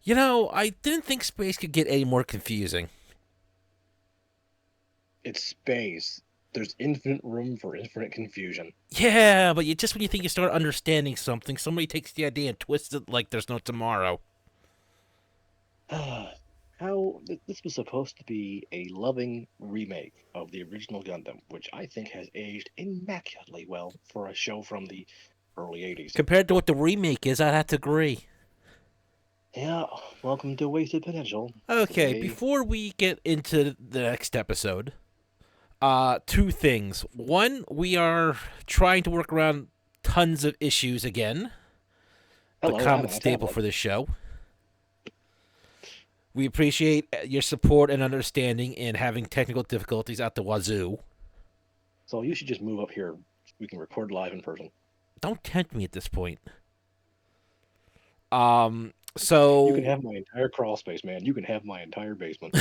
You know, I didn't think space could get any more confusing. It's space. There's infinite room for infinite confusion. Yeah, but just when you think you start understanding something, somebody takes the idea and twists it like there's no tomorrow. This was supposed to be a loving remake of the original Gundam, which I think has aged immaculately well for a show from the early 80s. Compared to what the remake is, I'd have to agree. Yeah, welcome to Wasted Potential. Okay, Today, before we get into the next episode, two things. One, we are trying to work around tons of issues again, the hello, I'm common on a staple tablet. for this show. We appreciate your support and understanding in having technical difficulties at the wazoo. So you should just move up here. We can record live in person. Don't tempt me at this point. You can So have my entire crawl space, man. You can have my entire basement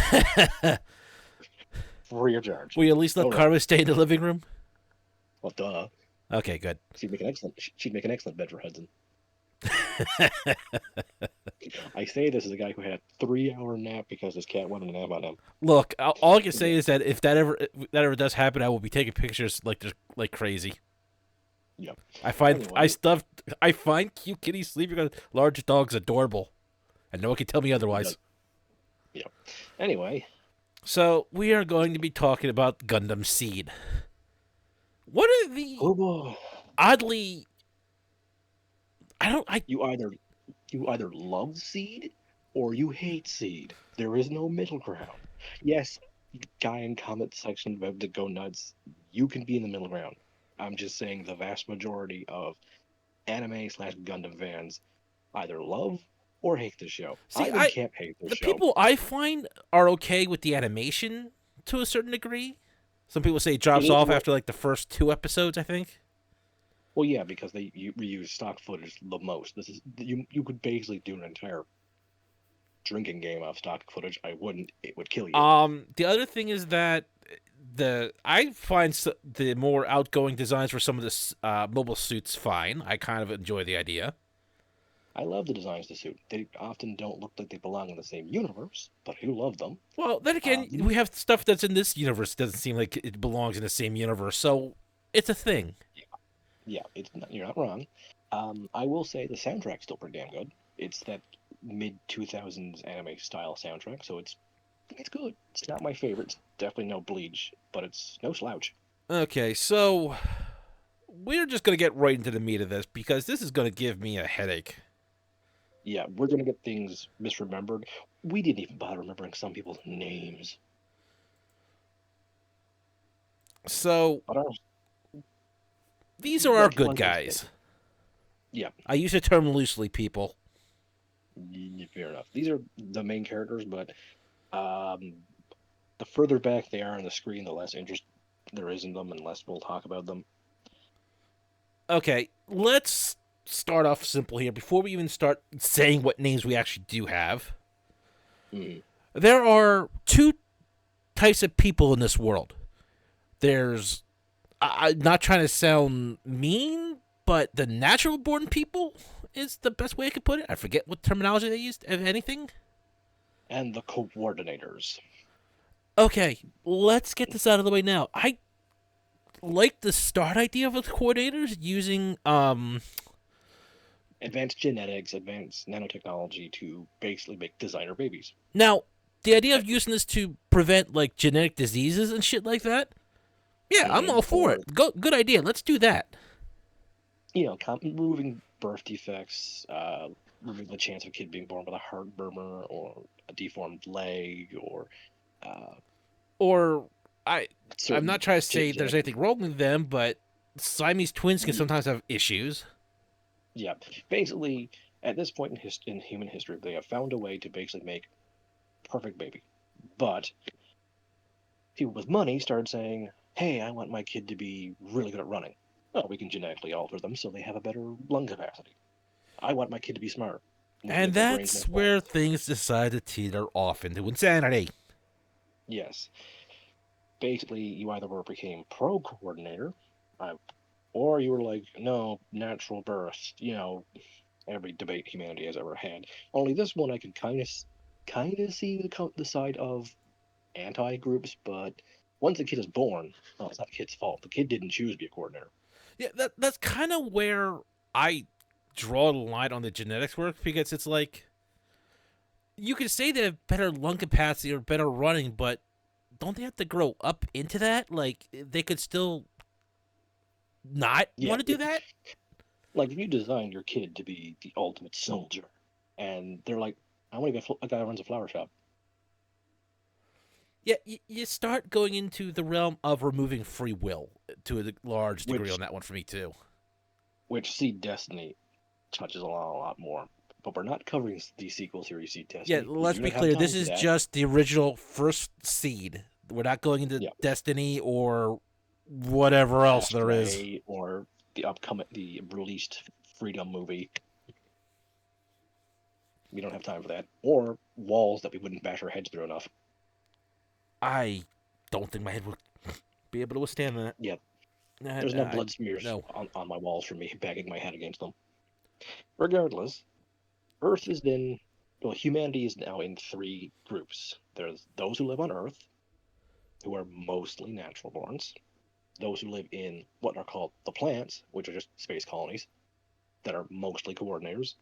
free of charge. we at least let No rent. Karma stay in the living room? Well, duh. Okay, good. She'd make an excellent bed for Hudson. I say this as a guy who had a 3-hour nap because his cat wanted to nap on him. Look, all I can say Yeah. is that if that ever does happen, I will be taking pictures like crazy. Yep. I Anyway, stuffed I find cute kitties sleeping on large dogs adorable, and no one can tell me yeah, otherwise. yep. Anyway, So we are going to be talking about Gundam Seed. What are the oh boy, oddly? I don't. I you either you either love Seed or you hate Seed. There is no middle ground. Yes, guy in comment section web to go nuts. You can be in the middle ground. I'm just saying the vast majority of anime slash Gundam fans either love or hate the show. I see. even can't hate the The show. people I find are okay with the animation to a certain degree. Some people say it drops It off well, after like the first two episodes. I think. well, yeah, because they reuse stock footage the most. This is you could basically do an entire drinking game of stock footage. I wouldn't. It would kill you. The other thing is that I find the more outgoing designs for some of the mobile suits fine. I kind of enjoy the idea. I love the designs to suit. They often don't look like they belong in the same universe, but I do love them. Well, then again, The we have stuff that's in this universe doesn't seem like it belongs in the same universe, so it's a thing. Yeah, you're not wrong. I will say the soundtrack's still pretty damn good. It's that mid 2000s anime style soundtrack, so it's good. It's not my favorite. It's definitely no Bleach, but it's no slouch. Okay, so we're just gonna get right into the meat of this because this is gonna give me a headache. Yeah, we're gonna get things misremembered. We didn't even bother remembering some people's names. So But our, these are our good like I said, guys. yeah, I use the term loosely, people. fair enough. These are the main characters, but um, the further back they are on the screen, the less interest there is in them, and less we'll talk about them. Okay, let's start off simple here before we even start saying what names we actually do have. Mm. There are two types of people in this world. There's I'm not trying to sound mean, but the natural born people is the best way I could put it. I forget what terminology they used, if anything. And the coordinators. Okay, let's get this out of the way now. I like the start idea of the coordinators using Advanced genetics, advanced nanotechnology to basically make designer babies. now the idea Uh, of using this to prevent like genetic diseases and shit like that. Yeah, I'm all for Or, it. Good idea. Let's do that. removing birth defects, removing the chance of a kid being born with a heart murmur or a deformed leg or uh, Or I I'm certain not trying to say there's genetic. anything wrong with them, but Siamese twins can sometimes have issues. Yeah, basically, at this point in human history, they have found a way to basically make perfect baby. But people with money started saying, "Hey, I want my kid to be really good at running. Well, we can genetically alter them so they have a better lung capacity. I want my kid to be smart. We can And make their brains more that's pliable." where things decide to teeter off into insanity. Yes, basically, you either became pro coordinator, uh, or you were like, "No, natural birth. every debate humanity has ever had. Only this one I can kind of see the side of anti-groups, but once the kid is born, well, it's not the kid's fault. The kid didn't choose to be a coordinator. Yeah, that's kind of where I draw the line on the genetics work, because it's like you could say they have better lung capacity or better running, but don't they have to grow up into that? Like they could still not Yeah, want to do that. like if you design your kid to be the ultimate soldier, and they're like, I want to be a guy who runs a flower shop, Yeah, you start going into the realm of removing free will to a large degree which on that one for me too. Seed Destiny touches on a lot more. But we're not covering the sequel series Seed Yeah, Destiny. We let's do be not have clear. time This for is that. just the original first seed. We're not going into Yeah, Destiny or whatever else there is. Astray or the released Freedom movie. We don't have time for that. Or walls that we wouldn't bash our heads through enough. I don't think my head would be able to withstand that. Yeah, there's enough blood smears No. on my walls from me banging my head against them. Regardless, Earth is in, well, humanity is now in three groups. There's those who live on Earth, who are mostly natural borns. Those who live in what are called the plants, which are just space colonies, that are mostly coordinators,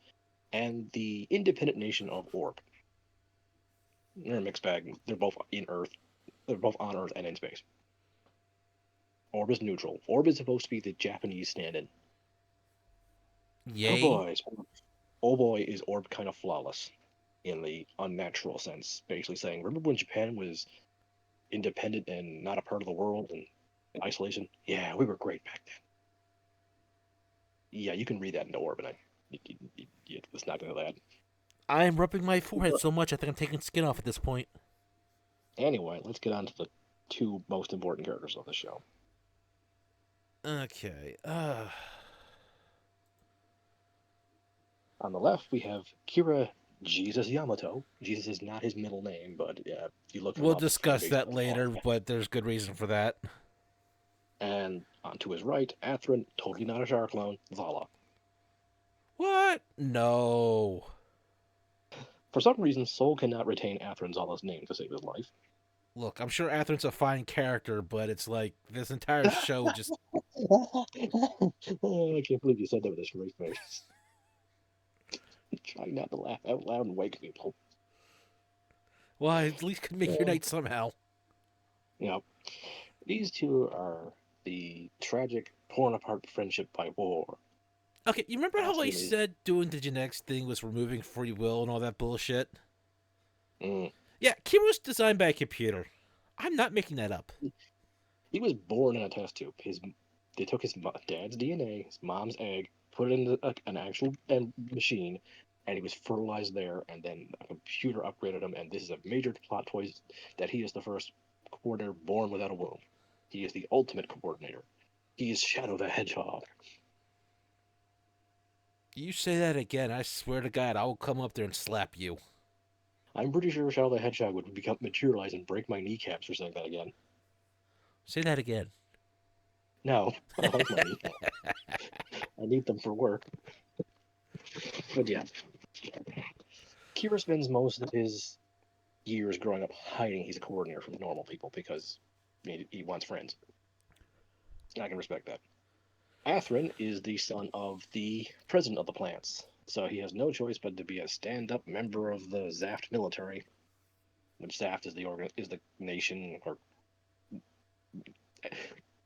and the independent nation of Orb. They're a mixed bag. They're both in Earth. They're both on Earth and in space. Orb is neutral. Orb is supposed to be the Japanese stand-in. Oh Yay. boys, oh boy, is Orb kind of flawless in the unnatural sense. Basically saying, remember when Japan was independent and not a part of the world and in isolation? Yeah, we were great back then. Yeah, you can read that into Orb, and it's not going to that. I'm rubbing my forehead so much I think I'm taking skin off at this point. Anyway, let's get on to the two most important characters of the show. Okay. On the left, we have Kira Jesus Yamato. Jesus is not his middle name, but if you look him We'll up, he discuss basically that later, but there's good reason for that. And on to his right, Atherin, totally not a Shar clone, Vala. What? No. For some reason, Soul cannot retain Atherin Zala's name to save his life. Look, I'm sure Atherin's a fine character, but it's like this entire show just. Oh, I can't believe you said that with a straight face. Try not to laugh out loud and wake people. Well, I at least could make your night somehow. You know, these two are the tragic, torn apart friendship by war. Okay, you remember how I Atherin is. said doing the genetics thing was removing free will and all that bullshit? Mm, Yeah, Kira's designed by a computer. I'm not making that up. he was born in a test tube. They took his dad's DNA, his mom's egg, put it into an actual machine, and he was fertilized there. And then a computer upgraded him. And this is a major plot twist that he is the first coordinator born without a womb. He is the ultimate coordinator. He is Shadow the Hedgehog. You say that again, I swear to God, I will come up there and slap you. I'm pretty sure Shadow the Hedgehog would become materialized and break my kneecaps for saying that again. Say that again. No, I like my kneecaps. I need them for work. But yeah, Kira spends most of his years growing up hiding he's a coordinator from normal people because he wants friends. I can respect that. Atherin is the son of the president of the plants, so he has no choice but to be a stand-up member of the Zaft military, which Zaft is the nation, or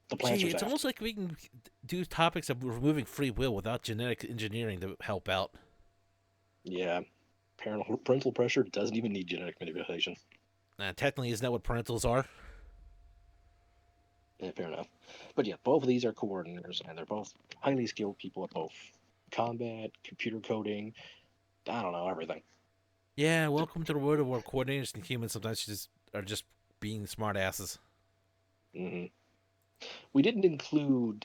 the plants Gee, are it's Zaft. almost like we can do topics of removing free will without genetic engineering to help out. Yeah, parental pressure doesn't even need genetic manipulation. Technically, isn't that what parentals are? Yeah, fair enough. But yeah, both of these are coordinators, and they're both highly skilled people at both combat, computer coding, I don't know, everything. Yeah, welcome to the world where coordinators and humans sometimes just are just being smartasses. Hmm. We didn't include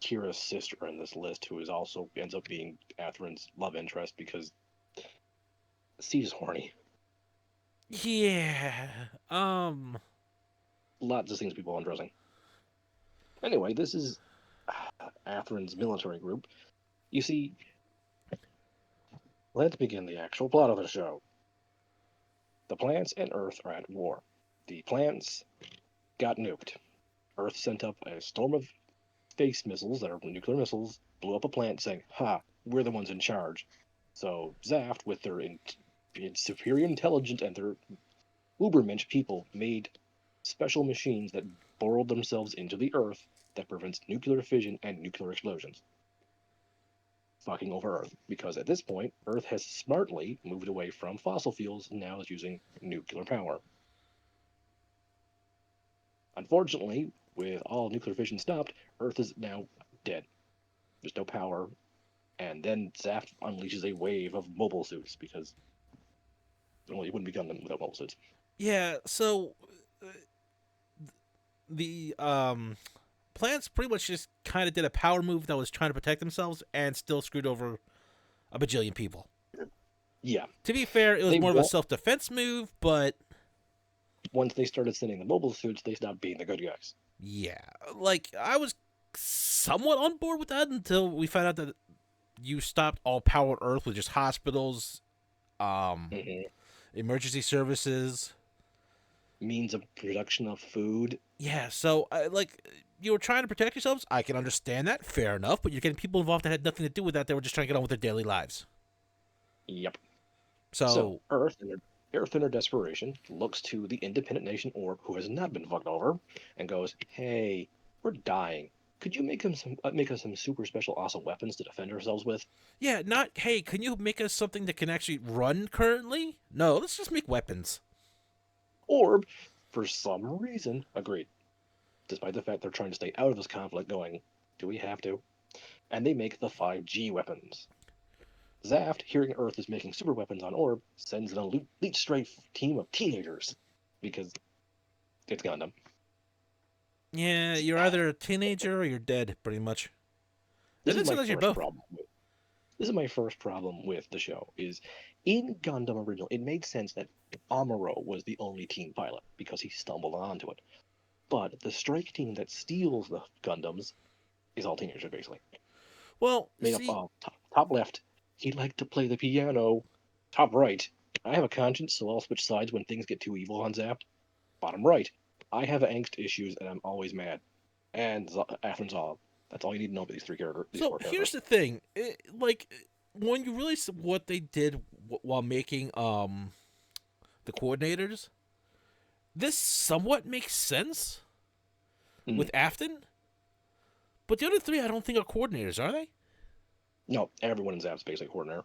Kira's sister in this list, who is also ends up being Atherin's love interest because Seed is horny. Yeah. Lots of things people undressing. Anyway, this is Atherin's military group. You see, Let's begin the actual plot of the show. The planets and Earth are at war. The planets got nuked. Earth sent up a storm of space missiles that are nuclear missiles, blew up a planet saying, "Ha, we're the ones in charge." So Zaft, with their superior intelligence and their Ubermensch people, made special machines that burrowed themselves into the Earth that prevents nuclear fission and nuclear explosions. Fucking over Earth, because at this point, Earth has smartly moved away from fossil fuels and now is using nuclear power. Unfortunately, with all nuclear fission stopped, Earth is now dead. There's no power, and then Zaft unleashes a wave of mobile suits because well, you wouldn't be Gundam without mobile suits. Yeah, so uh, the plants pretty much just kind of did a power move that was trying to protect themselves and still screwed over a bajillion people. Yeah, To be fair, it was they more of a self-defense move, but once they started sending the mobile suits, they stopped being the good guys. yeah, like I was somewhat on board with that until we found out that you stopped all power on Earth with just hospitals, um, Mm-hmm. emergency services. Means of production of food. Yeah, so like you were trying to protect yourselves. I can understand that, fair enough. But you're getting people involved that had nothing to do with that. They were just trying to get on with their daily lives. Yep. So So Earth, in her desperation, looks to the independent nation Orb, who has not been fucked over, and goes, "Hey, we're dying. Could you make us some super special awesome weapons to defend ourselves with?" yeah, not hey, can you make us something that can actually run currently? No, let's just make weapons. Orb, for some reason, agreed, despite the fact they're trying to stay out of this conflict, going, "Do we have to?" And they make the 5G weapons. Zaft, hearing Earth is making super weapons on Orb, sends an elite strike team of teenagers because it's Gundam. Yeah, you're either a teenager or you're dead, pretty much. And This then is my sometimes you're first both. problem. This is my first problem with the show. Is in Gundam original, it made sense that Amuro was the only teen pilot because he stumbled onto it. But the strike team that steals the Gundams is all teenagers basically. Well, Made up see, top left, he liked to play the piano. Top right, I have a conscience, so I'll switch sides when things get too evil on Zapped. Bottom right, I have angst issues and I'm always mad. And Athens all. That's all you need to know about these so four here's characters. the thing. Like when you realize what they did while making the coordinators, this somewhat makes sense Mm. with Afton, but the other three I don't think are coordinators, are they? No, everyone in Zap's basically coordinator.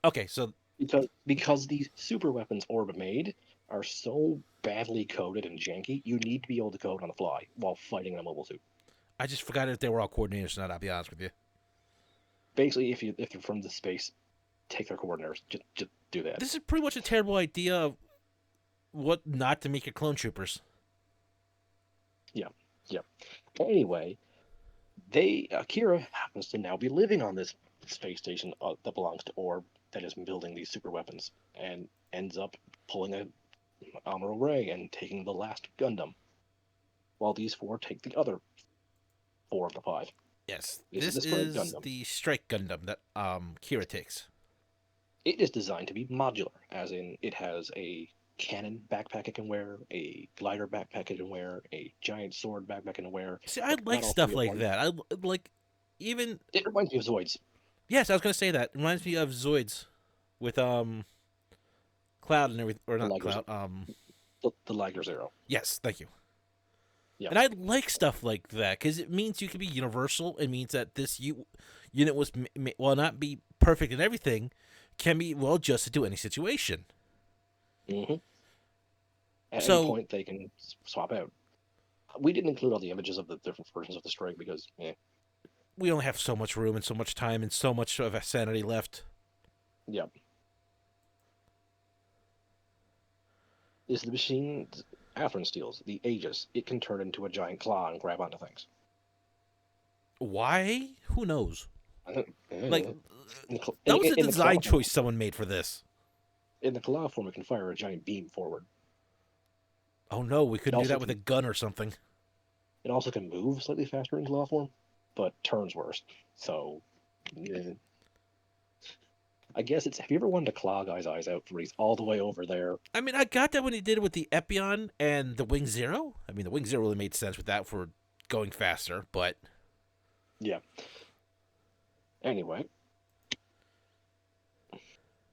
Okay, so Because these super weapons Orb made are so badly coded and janky, you need to be able to code on the fly while fighting in a mobile suit. I just forgot if they were all coordinators or not. I'll be honest with you. Basically, if they're from the space, take their coordinators. Just do that. This is pretty much a terrible idea of what not to make your clone troopers. Yeah, yeah. Anyway, they Akira happens to now be living on this space station that belongs to Orb that is building these super weapons and ends up pulling a Amuro Ray and taking the last Gundam, while these four take the other four of the five. Yes, This is this the Strike is Gundam. the Strike Gundam that Kira takes. It is designed to be modular, as in it has a cannon backpack it can wear, a glider backpack it can wear, a giant sword backpack it can wear, See, I but like not all stuff three at like once. that. I like even It reminds me of Zoids. yes, I was gonna say that. It reminds me of Zoids with Cloud and everything, or The not Liger, Cloud. the Liger Zero. Yes, thank you. Yeah. And I like stuff like that because it means you can be universal. It means that this unit was, while not be perfect in everything, can be well adjusted to any situation. Mm-hmm. At any So point, they can swap out. We didn't include all the images of the different versions of the Strike because, we only have so much room and so much time and so much of a sanity left. yeah. Is the machine Afrin steals, the Aegis, it can turn into a giant claw and grab onto things. Why? Who knows? Like In the, that was a in the claw design form, choice someone made for this. in the claw form, it can fire a giant beam forward. Oh no, we It couldn't do also that with a can gun or something. it also can move slightly faster in claw form, but turns worse. So, I guess it's. Have you ever wanted to claw a guy's eyes out when he's all the way over there? I mean, I got that when he did it with the Epion and the Wing Zero. I mean, the Wing Zero really made sense with that for going faster, but Yeah. Anyway,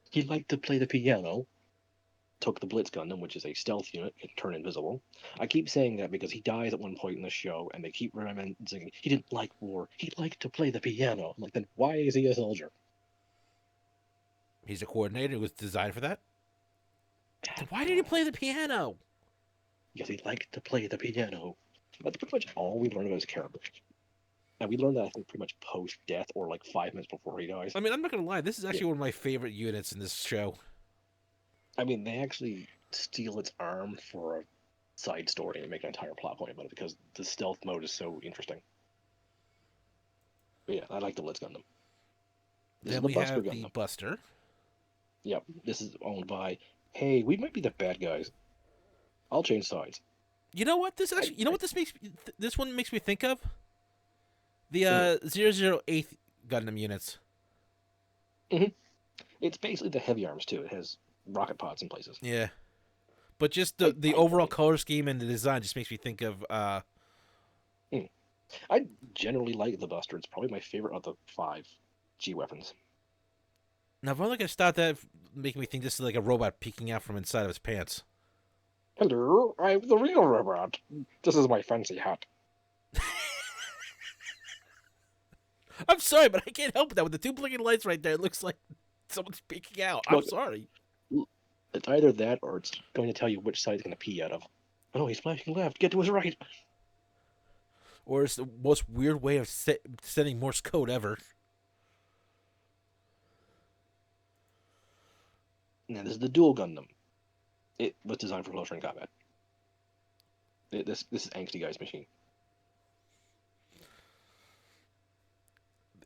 he liked to play the piano. Took the Blitz Gundam, which is a stealth unit, can turn invisible. I keep saying that because he dies at one point in the show, and they keep reminiscing he didn't like war. He liked to play the piano. I'm like, then why is he a soldier? he's a coordinator who was designed for that. Then why did he play the piano? Because he liked to play the piano. That's pretty much all we learn about his character. And we learned that, I think, pretty much post-death, or like 5 minutes before he dies. I mean, I'm not gonna lie. This is Yeah. actually one of my favorite units in this show. I mean, they actually steal its arm for a side story and make an entire plot point about it because the stealth mode is so interesting. But yeah, I like the Blitz Gundam. This Then is the we Buster have the Gundam. Buster. Yep, this is owned by. Hey, we might be the bad guys. I'll change sides. You know what? This actually, you know what this one makes me think of? The Mm. 008 Gundam units. It's basically the heavy arms too. It has rocket pods in places. Yeah, but just I, the I, overall color scheme and the design just makes me think of. I generally like the Buster. It's probably my favorite of the 5 G weapons. Now, if I'm not gonna stop that, making me think this is like a robot peeking out from inside of his pants. Hello, I'm the real robot. This is my fancy hat. I'm sorry, but I can't help that with the two blinking lights right there. It looks like someone's peeking out. I'm Look, sorry. it's either that or it's going to tell you which side it's going to pee out of. Oh no, he's flashing left. Get to his right. Or it's the most weird way of sending Morse code ever. Now this is the dual Gundam. It was designed for close range combat. This is angsty guy's machine.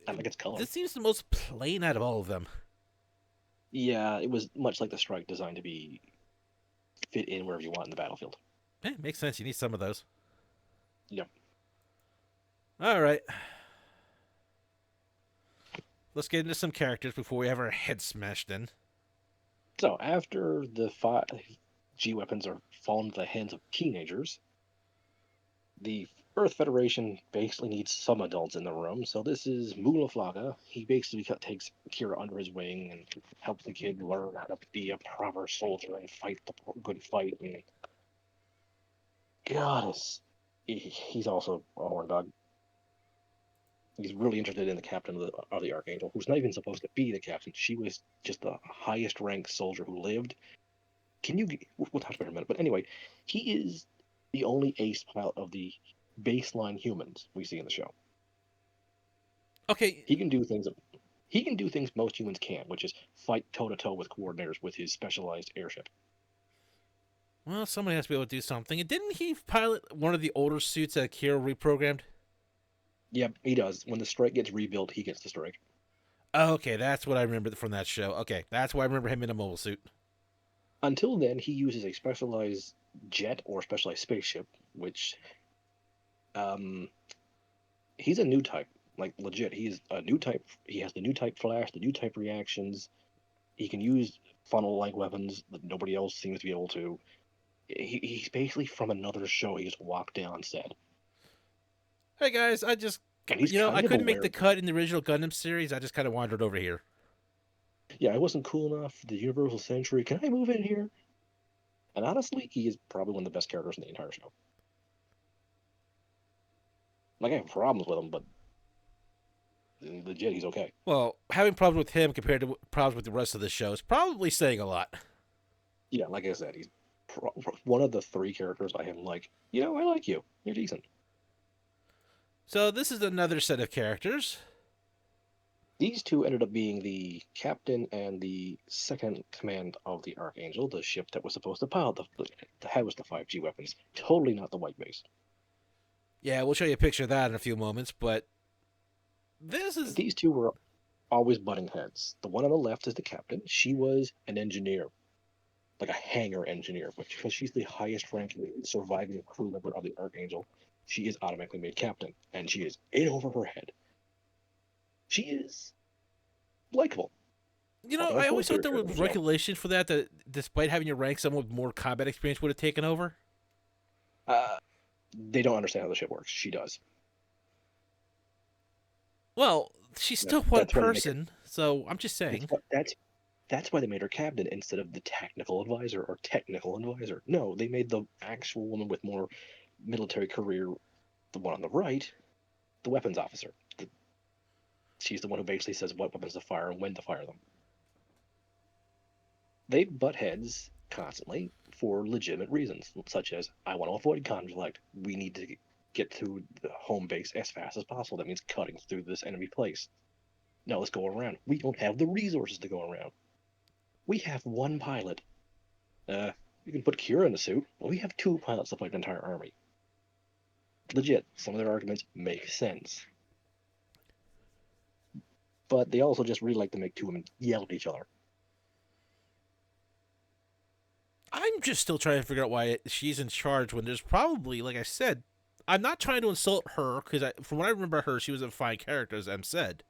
I like its color. This seems the most plain out of all of them. Yeah, it was much like the Strike, designed to be fit in wherever you want in the battlefield. Makes sense. You need some of those. Yep. All right. Let's get into some characters before we have our heads smashed in. So after the 5G weapons are fallen into the hands of teenagers, the Earth Federation basically needs some adults in the room. So this is Mulaflaga. He basically takes Kira under his wing and helps the kid learn how to be a proper soldier and fight the good fight. And God, he's also a horn dog. He's really interested in the captain of the Archangel, who's not even supposed to be the captain. She was just the highest ranked soldier who lived. We'll talk about it in a minute. But anyway, he is the only ace pilot of the baseline humans we see in the show. Okay. He can do things. He can do things most humans can't, which is fight toe to toe with coordinators with his specialized airship. Well, somebody has to be able to do something. And didn't he pilot one of the older suits that Kira reprogrammed? Yep, he does. When the Strike gets rebuilt, he gets the Strike. Oh, okay, that's what I remember from that show. Okay, that's why I remember him in a mobile suit. Until then, he uses a specialized jet or specialized spaceship, which, he's a new type. Like legit, he's a new type. He has the new type flash, the new type reactions. He can use funnel-like weapons that nobody else seems to be able to. He's basically from another show. He just walked in on set. Hey guys, I And he's kind I of couldn't make aware. the cut in the original Gundam series. I just kind of wandered over here. Yeah, I wasn't cool enough for the Universal Century. Can I move in here? And honestly, he is probably one of the best characters in the entire show. Like, I have problems with him, but legit, he's okay. Well, having problems with him compared to problems with the rest of the show is probably saying a lot. Yeah, like I said, he's one of the 3 characters I am like, I like you. You're decent. So this is another set of characters. These 2 ended up being the captain and the second command of the Archangel, the ship that was supposed to pilot the house the 5G weapons. Totally not the white base. Yeah, we'll show you a picture of that in a few moments, but this is... These 2 were always butting heads. The one on the left is the captain. She was an engineer, like a hangar engineer, but because she's the highest ranking surviving crew member of the Archangel, she is automatically made captain, and she is in over her head. She is likable. You know, I always thought there was regulation for that. That despite having your rank, someone with more combat experience would have taken over. Uh, they don't understand how the ship works. She does. Well, she's still one That's why they make her. person, so I'm just saying. That's why they made her captain instead of the tactical advisor or technical advisor. No, they made the actual woman with more military career, the one on the right, the weapons officer. She's the one who basically says what weapons to fire and when to fire them. They butt heads constantly for legitimate reasons, such as I want to avoid conflict. We need to get to the home base as fast as possible. That means cutting through this enemy place. Now let's go around. We don't have the resources to go around. We have one pilot. You can put Kira in a suit. Well, we have two pilots to fight an entire army. Legit, some of their arguments make sense. But they also just really like to make two women yell at each other. I'm just still trying to figure out why she's in charge when there's probably, like I said, I'm not trying to insult her because from what I remember her, she was a fine character, as Em said.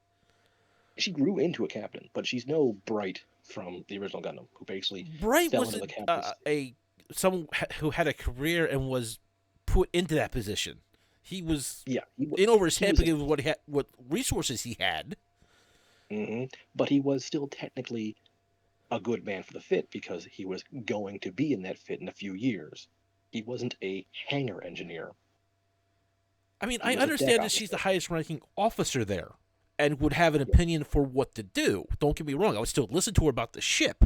She grew into a captain, but she's no Bright from the original Gundam, who basically Bright fell was into the captain's. someone who had a career and was put into that position. He was in over his head because of what resources he had. But he was still technically a good man for the fit because he was going to be in that fit in a few years. He wasn't a hangar engineer. I mean, I understand that she's the highest ranking officer there and would have an opinion for what to do. Don't get me wrong. I would still listen to her about the ship.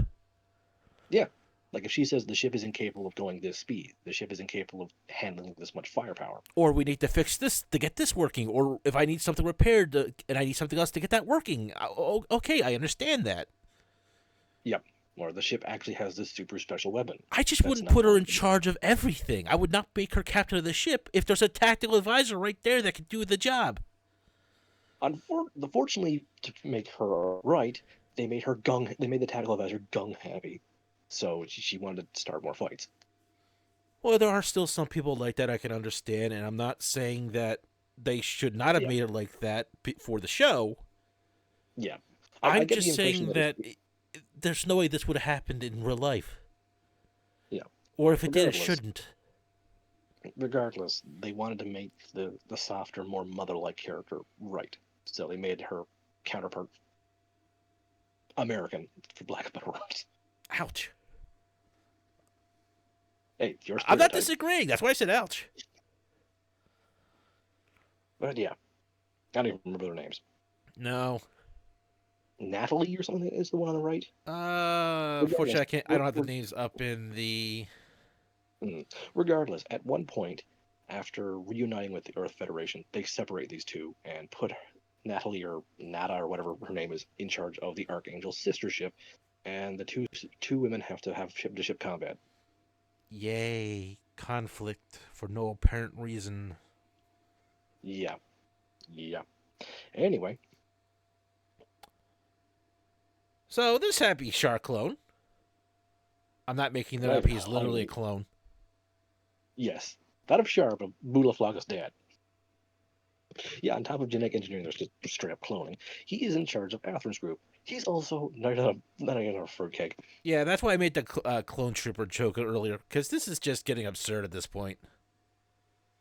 Yeah. Like if she says the ship is incapable of going this speed, the ship is incapable of handling this much firepower. Or we need to fix this to get this working. Or if I need something repaired and I need something else to get that working. Okay, I understand that. Yep. Or the ship actually has this super special weapon. I just wouldn't put her in charge of everything. I would not make her captain of the ship if there's a tactical advisor right there that can do the job. Unfortunately, to make her right, they made the tactical advisor gung happy. So she wanted to start more fights. Well, there are still some people like that I can understand, and I'm not saying that they should not have made it like that for the show. Yeah. I'm just saying that there's no way this would have happened in real life. Yeah. Or if it did, it shouldn't. Regardless, they wanted to make the softer, more mother-like character right. So they made her counterpart American, for lack of better words. Ouch. Hey, I'm not disagreeing. That's why I said ouch. But yeah, I don't even remember their names. No. Natalie or something is the one on the right. Unfortunately, I don't have the names up in the. Regardless, at one point, after reuniting with the Earth Federation, they separate these two and put Natalie or Nada or whatever her name is in charge of the Archangel's sister ship, and the two women have to have ship-to-ship combat. Yay! Conflict for no apparent reason. Yeah. Anyway. So this happy shark clone. I'm not making that up. He's literally a clone. Yes. Not of Char, but Boulaflaga's dad. Yeah, on top of genetic engineering, there's just straight up cloning. He is in charge of Atherin's group. He's also not a fruitcake. Yeah, that's why I made the clone trooper joke earlier, because this is just getting absurd at this point.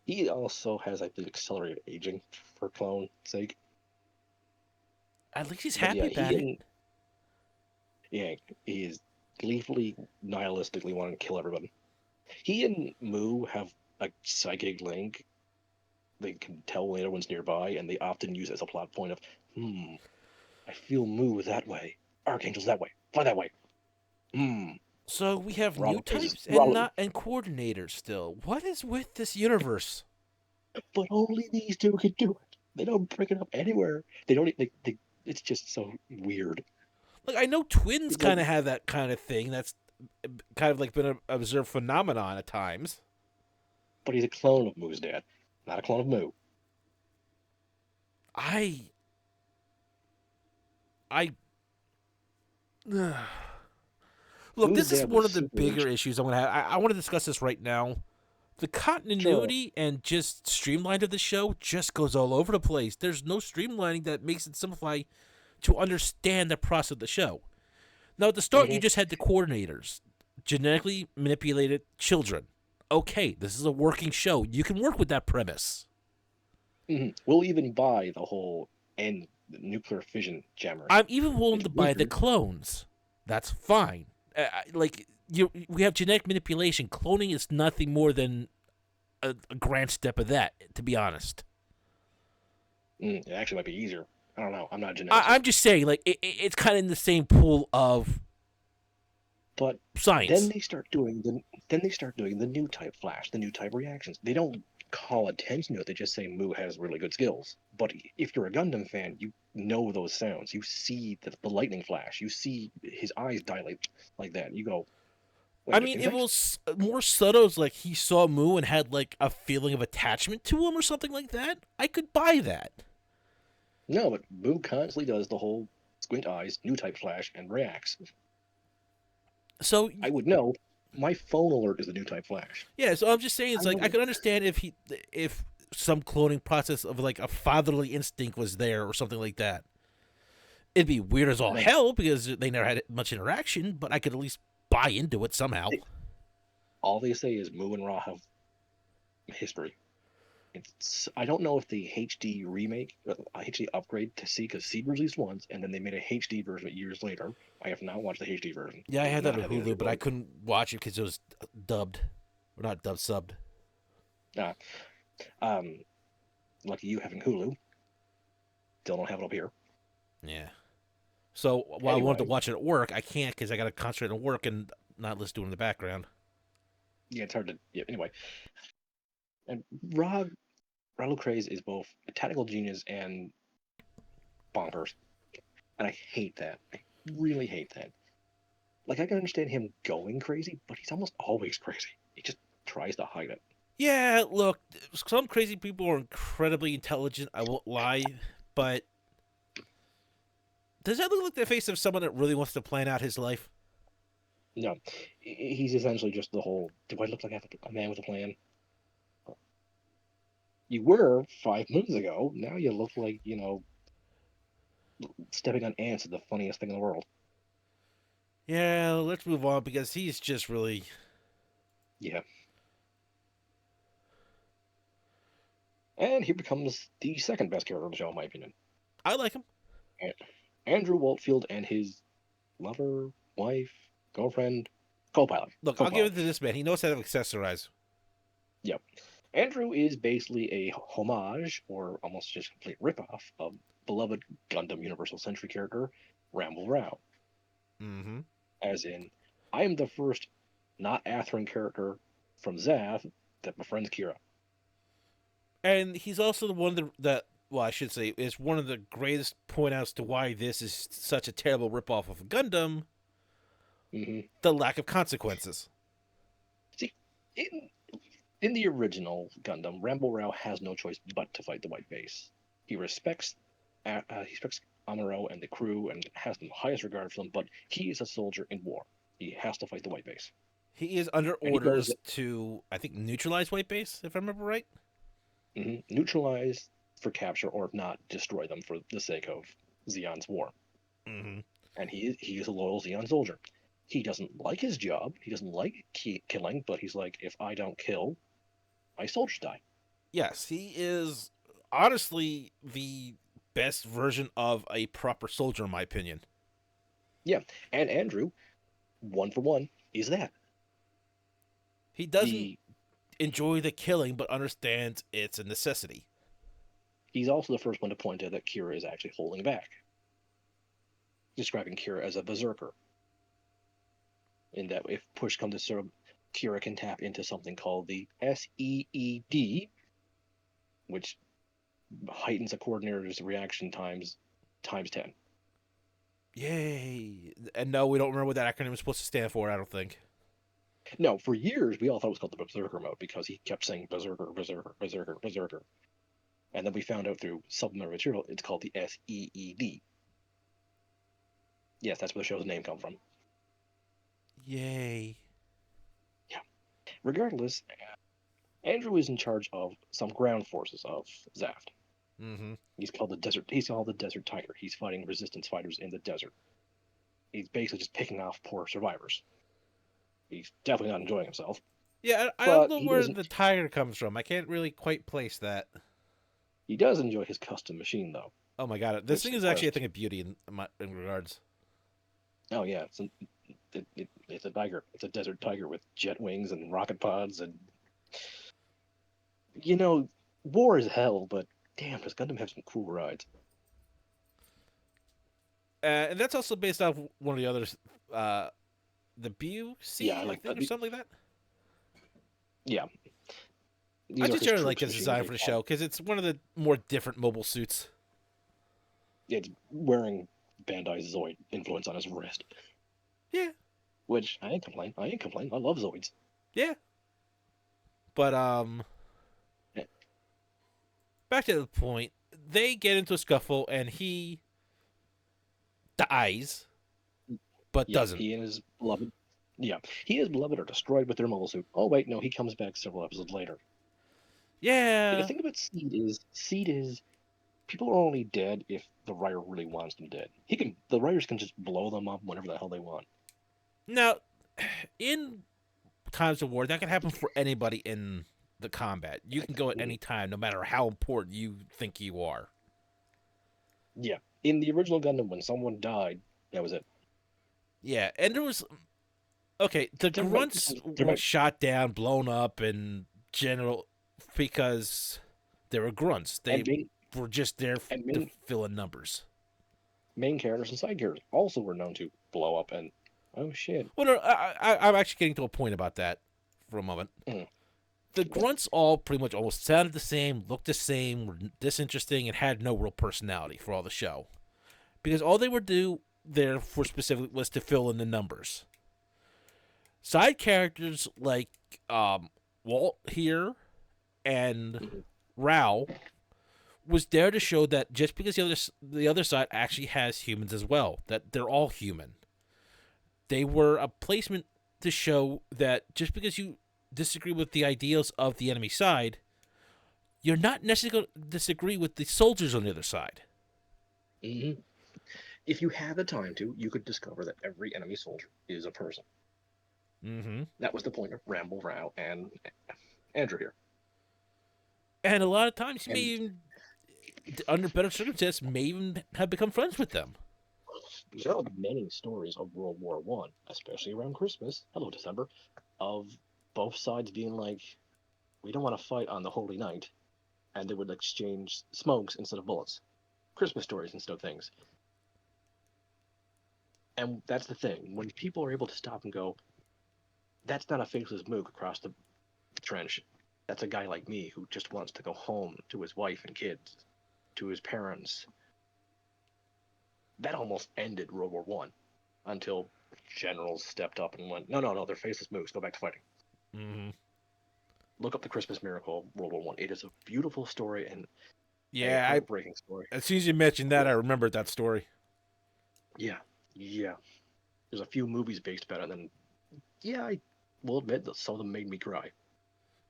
He also has, I think, accelerated aging for clone sake. At least he's happy about it. Yeah, he is gleefully, nihilistically wanting to kill everybody. He and Mu have a psychic link. They can tell when everyone's nearby, and they often use it as a plot point of, I feel Mu that way. Archangel's that way. Fly that way. So we have new types and coordinators still. What is with this universe? But only these two can do it. They don't bring it up anywhere. They don't. It's just so weird. Look, I know twins kind of have that kind of thing. That's kind of like been an observed phenomenon at times. But he's a clone of Mu's dad, not a clone of Mu. Look, this is one of the bigger issues I'm going to have. I want to discuss this right now. The continuity and just streamline of the show just goes all over the place. There's no streamlining that makes it simplify to understand the process of the show. Now, at the start, you Hmm. just had the coordinators, genetically manipulated children. Okay, this is a working show. You can work with that premise. Hmm. We'll even buy the whole and nuclear fission jammers. I'm even willing It's to buy the weird, clones. That's fine. Like we have genetic manipulation. Cloning is nothing more than a grand step of that. To be honest, it actually might be easier. I don't know. I'm not a I'm geneticist. just saying, like it's kind of in the same pool of But then science. they start doing the new type flash, the new type reactions. They don't call attention to it. They just say Moo has really good skills. But if you're a Gundam fan, you know those sounds. You see the lightning flash. You see his eyes dilate like that. You go, I wait, mean, it infection? was more subtle. As like he saw Moo and had like a feeling of attachment to him or something like that. I could buy that. No, but Moo constantly does the whole squint eyes, new type flash, and reacts. So I would know. My phone alert is the new type flash. yeah, so I'm just saying, I it's like I know. could understand if some cloning process of like a fatherly instinct was there or something like that. It'd be weird as all No, hell because they never had much interaction, but I could at least buy into it somehow. all they say is Moo and Ra have history. I don't know if the HD remake, HD upgrade to see because Seed released once, and then they made a HD version years later. I have not watched the HD version. Yeah, I Do had that not on have the energy Hulu, but for I it. couldn't watch it because it was dubbed, or not dubbed, subbed. Uh, um, lucky you having Hulu. Still don't have it up here. Yeah. So while I wanted to Anyway, watch it at work, I can't because I got to concentrate on work and not listen to it in the background. yeah, it's hard to. Yeah, anyway, and Ronald Craze is both a technical genius and bonkers, and I hate that. I really hate that. Like I can understand him going crazy, but he's almost always crazy. He just tries to hide it. Yeah, look, some crazy people are incredibly intelligent. I won't lie, but does that look like the face of someone that really wants to plan out his life? No, he's essentially just the whole. Do I look like I have a man with a plan? You were 5 minutes ago. Now you look like stepping on ants is the funniest thing in the world. Yeah, let's move on because he's just really. Yeah, and he becomes the second best character of the show, in my opinion. I like him. And Andrew Waltfield and his lover, wife, girlfriend, co-pilot, Look, I'll give co-pilot. it to this man. He knows how to accessorize. Yep. Andrew is basically a homage, or almost just a complete ripoff, of beloved Gundam Universal Century character Ramble Rao. Mm-hmm. As in, I am the first not Atherin character from Zath that befriends Kira. And he's also the one that well, I should say, is one of the greatest point outs to why this is such a terrible ripoff of Gundam. Hmm. The lack of consequences. See, in, in the original Gundam, Ramble Rao has no choice but to fight the White Base. He respects he respects Amuro and the crew and has the highest regard for them, but he is a soldier in war. He has to fight the White Base. He is under And he does orders it. to, I think, neutralize White Base, if I remember right. Neutralize for capture, or if not, destroy them for the sake of Zeon's war. Mm-hmm. And he is a loyal Zeon soldier. He doesn't like his job. He doesn't like killing, but he's like, if I don't kill, my soldiers die. Yes, he is honestly the best version of a proper soldier, in my opinion. Yeah, and Andrew, one for one, is that. He doesn't The enjoy the killing, but understands it's a necessity. He's also the first one to point out that Kira is actually holding back, describing Kira as a berserker. In that, if push comes to shove, Kira can tap into something called the SEED, which heightens a coordinator's reaction times 10. Yay! And no, we don't remember what that acronym is supposed to stand for. I don't think. No, for years we all thought it was called the Berserker mode because he kept saying Berserker, Berserker, Berserker, Berserker. And then we found out through supplementary material it's called the SEED. Yes, that's where the show's name comes from. Yay! Yeah. Regardless, Andrew is in charge of some ground forces of Zaft. Mm-hmm. He's called the Desert. He's called the Desert Tiger. He's fighting resistance fighters in the desert. he's basically just picking off poor survivors. He's definitely not enjoying himself, Yeah, I don't but know where the tiger comes from. I can't really quite place that. he does enjoy his custom machine though, Oh my god, this which thing is is actually a thing of beauty in regards. oh yeah, it's a tiger. It's a desert tiger with jet wings and rocket pods, and you know, war is hell, but damn, does Gundam have some cool rides? And that's also based off one of the others, the Yeah, BUC, I like think, or something like that. yeah, I these are just his generally like troops the machines. design They for the call show because it's one of the more different mobile suits. it's wearing Bandai's Zoid influence on his wrist, Yeah, which I ain't complain. I ain't complain. I love Zoids. yeah. But Eh, back to the point, they get into a scuffle and he dies, but Yeah, doesn't. he and his beloved. Yeah, he and his beloved are destroyed with their mobile suit. Oh wait, no, he comes back several episodes later. The Yeah. thing about Seed is people are only dead if the writer really wants them dead. The writers can just blow them up whenever the hell they want. Now, in times of war, that can happen for anybody in the combat. You can go at any time, no matter how important you think you are. Yeah, in the original Gundam, when someone died, that was it. Yeah, and there was okay. The grunts There were might shot down, blown up, in general because they were grunts. They and main were just there and to main fill in numbers. main characters and side characters also were known to blow up and oh shit. Well, no, I'm actually getting to a point about that for a moment. Mm. The grunts all pretty much almost sounded the same, looked the same, were disinteresting, and had no real personality for all the show. Because all they would do there for specifically was to fill in the numbers. Side characters like Walt here and Mhm. Rao was there to show that just because the other side actually has humans as well, that they're all human. They were a placement to show that just because you disagree with the ideals of the enemy side, you're not necessarily going to disagree with the soldiers on the other side. Mhm. If you had the time to, you could discover that every enemy soldier is a person. Mm-hmm. That was the point of Ramble Rao and Andrew here. And a lot of times, you may And even, under better circumstances, may even have become friends with them. there are many stories of World War One, especially around Christmas. Hello, December, of both sides being like, "We don't want to fight on the holy night," and they would exchange smokes instead of bullets, Christmas stories instead of things. And that's the thing. When people are able to stop and go, "That's not a faceless mook across the trench. That's a guy like me who just wants to go home to his wife and kids, to his parents." That almost ended World War One until generals stepped up and went, no, they're faceless mooks. Go back to fighting. Mm-hmm. Look up the Christmas Miracle of World War One. It is a beautiful story and a Yeah, heartbreaking story. as soon as you mentioned that, I remembered that story. Yeah, yeah. There's a few movies based about it, and then yeah, I will admit that some of them made me cry.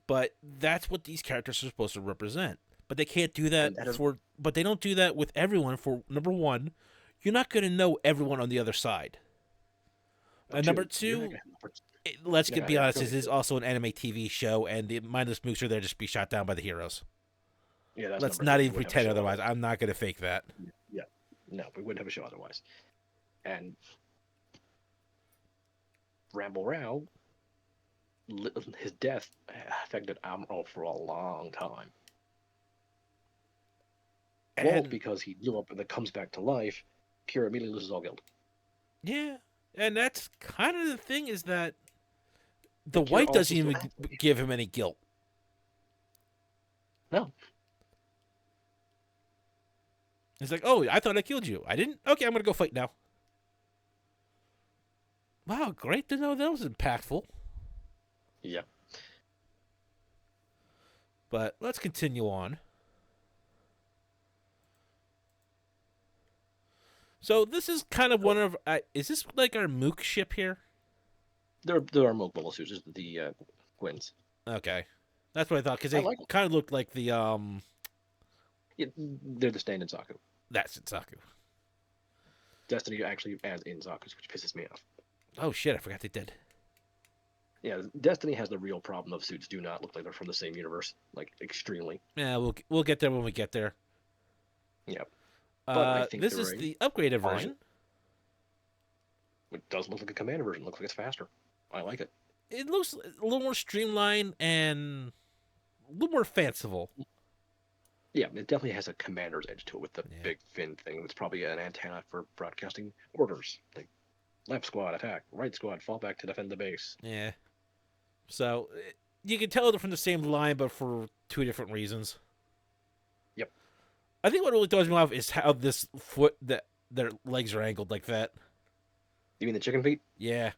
But that's what these characters are supposed to represent. But they can't do And that that is But they don't do that with everyone. For number one, you're not going to know everyone on the other side. And number you're not two, gonna have let's you're not be gonna honest, have this is also an anime TV show, and the mindless mooks are there just to be shot down by the heroes. yeah, that's Let's number not three. We even wouldn't have a pretend show otherwise. otherwise. I'm not going to fake that. Yeah, no, we wouldn't have a show otherwise. And Ramble Rao, his death affected Amro for a long time. Walt, And because he blew up and then comes back to life, Kira immediately loses all guilt. yeah, and that's kind of the thing is that the But Kira wife also doesn't still even has no give him any guilt. No. It's like, oh, I thought I killed you. I didn't? Okay, I'm going to go fight now. Wow, great to know that was impactful. Yeah. But let's continue on. So this is kind of one of... is this like our Mook ship here? There are multiple suits, just the Gwyn's. Okay. That's what I thought, because I they like them. kind of looked like the... Yeah, they're the stand-in Saku. That's Itsaku. Destiny actually adds in Zaku's, which pisses me off. Oh shit, I forgot they did. Yeah, Destiny has the real problem of suits do not look like they're from the same universe, like extremely. Yeah, we'll get there when we get there. Yeah, but I think This they're is a the upgraded fine. version. It does look like a Commander version. It looks like it's faster. I like it. It looks a little more streamlined and a little more fanciful. Yeah, it definitely has a Commander's edge to it with the Yeah. big fin thing. It's probably an antenna for broadcasting orders, like left squad attack, right squad fall back to defend the base. Yeah. So you can tell they're from the same line, but for two different reasons. Yep. I think what really throws me off is how this foot that their legs are angled like that. You mean the chicken feet? Yeah.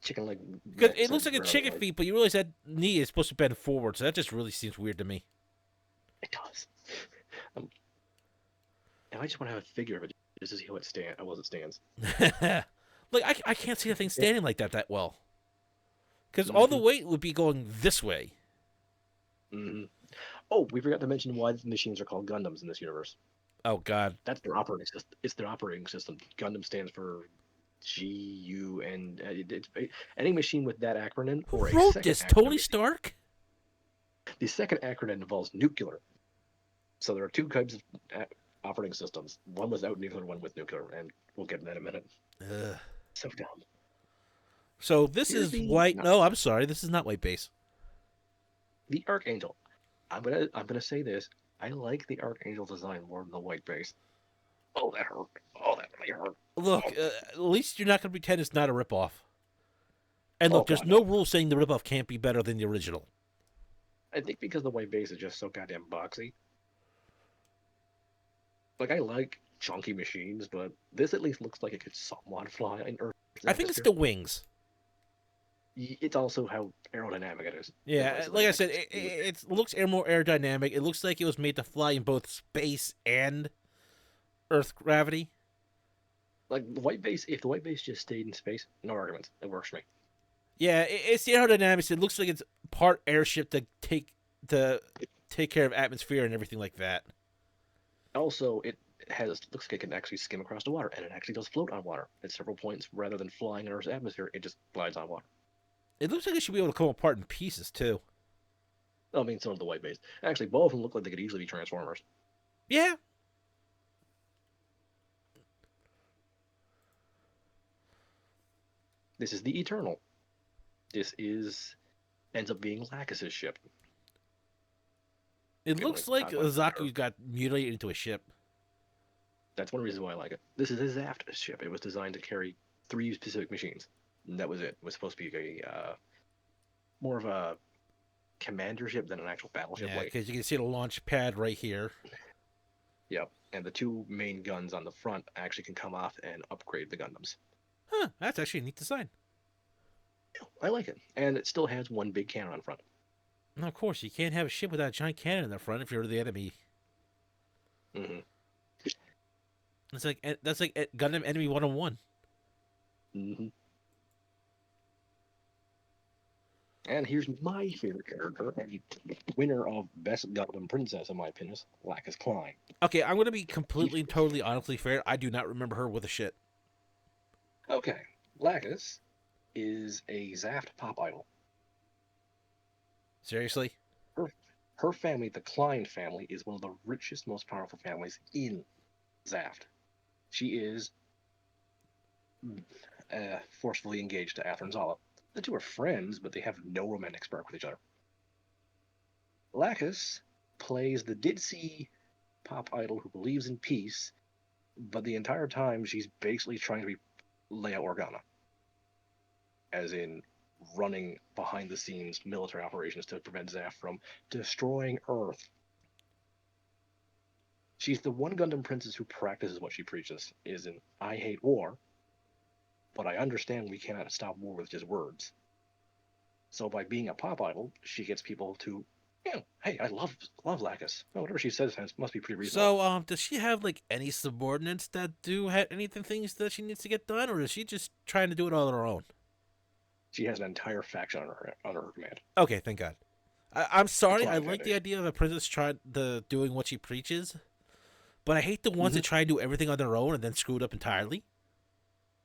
Chicken leg. Because it looks like a chicken feet, but you realize that knee is supposed to bend forward, so that just really seems weird to me. It does. And I just want to have a figure of it just to see how it stands. How well it stands. Like I can't see the thing standing like that well. Because all the weight would be going this way. Mm-hmm. Oh, we forgot to mention why the machines are called Gundams in this universe. Oh God. That's their operating system. It's their operating system. Gundam stands for GU, and any machine with that acronym or Who a wrote second this? acronym. Tony Stark? The second acronym involves nuclear. So there are two types of operating systems: one without nuclear, one with nuclear, and we'll get to that in a minute. Ugh. So dumb. So this Here's is the- white. No, I'm sorry. This is not white base. The Archangel. I'm gonna say this. I like the Archangel design more than the white base. Oh, that hurt. Oh, that really hurt. Look, Oh. at least you're not going to pretend it's not a ripoff. And look, Oh, there's God, no rule saying the ripoff can't be better than the original. I think because the white base is just so goddamn boxy. Like, I like chunky machines, but this at least looks like it could somewhat fly in Earth's I think it's atmosphere. the wings. It's also how aerodynamic it is. Yeah, like I said, it looks more aerodynamic. It looks like it was made to fly in both space and Earth gravity. Like the white base, if the white base just stayed in space, no arguments. It works for me. Yeah, it's the aerodynamics. It looks like it's part airship to take care of atmosphere and everything like that. Also, it looks like it can actually skim across the water, and it actually does float on water at several points rather than flying in Earth's atmosphere. It just glides on water. It looks like it should be able to come apart in pieces too. I mean, so does the white base. Actually, both of them look like they could easily be Transformers. Yeah. This is the Eternal. This ends up being Lacus's ship. It looks like Zaku got mutilated into a ship. That's one reason why I like it. This is a Zaft ship. It was designed to carry 3 specific machines. And that was it. It was supposed to be more of a commander ship than an actual battleship. Yeah, because you can see the launch pad right here. Yep. And the 2 main guns on the front actually can come off and upgrade the Gundams. Huh, that's actually a neat design. I like it. And it still has 1 big cannon on front. And of course, you can't have a ship without a giant cannon in the front if you're the enemy. Mm-hmm. That's like Gundam Enemy 101. Mm-hmm. And here's my favorite character, and winner of Best Gundam Princess, in my opinion, Lacus Klein. Okay, I'm gonna be completely, totally, honestly fair. I do not remember her with a shit. Okay, Lacus is a Zaft pop idol. Seriously? Her family, the Klein family, is one of the richest, most powerful families in Zaft. She is forcefully engaged to Athern Zala. The 2 are friends, but they have no romantic spark with each other. Lacus plays the ditzy pop idol who believes in peace, but the entire time she's basically trying to be Leia Organa. As in running behind the scenes military operations to prevent Zaft from destroying Earth. She's the one Gundam princess who practices what she preaches, is in I hate war, but I understand we cannot stop war with just words. So by being a pop idol, she gets people to, hey, I love Lacus. Oh, whatever she says must be pretty reasonable. So, does she have like any subordinates that do have things that she needs to get done, or is she just trying to do it all on her own? She has an entire faction on her command. Okay, thank God. I'm sorry. I Klein like the Foundation. idea of a princess doing what she preaches, But I hate the ones that try to do everything on their own and then screw it up entirely.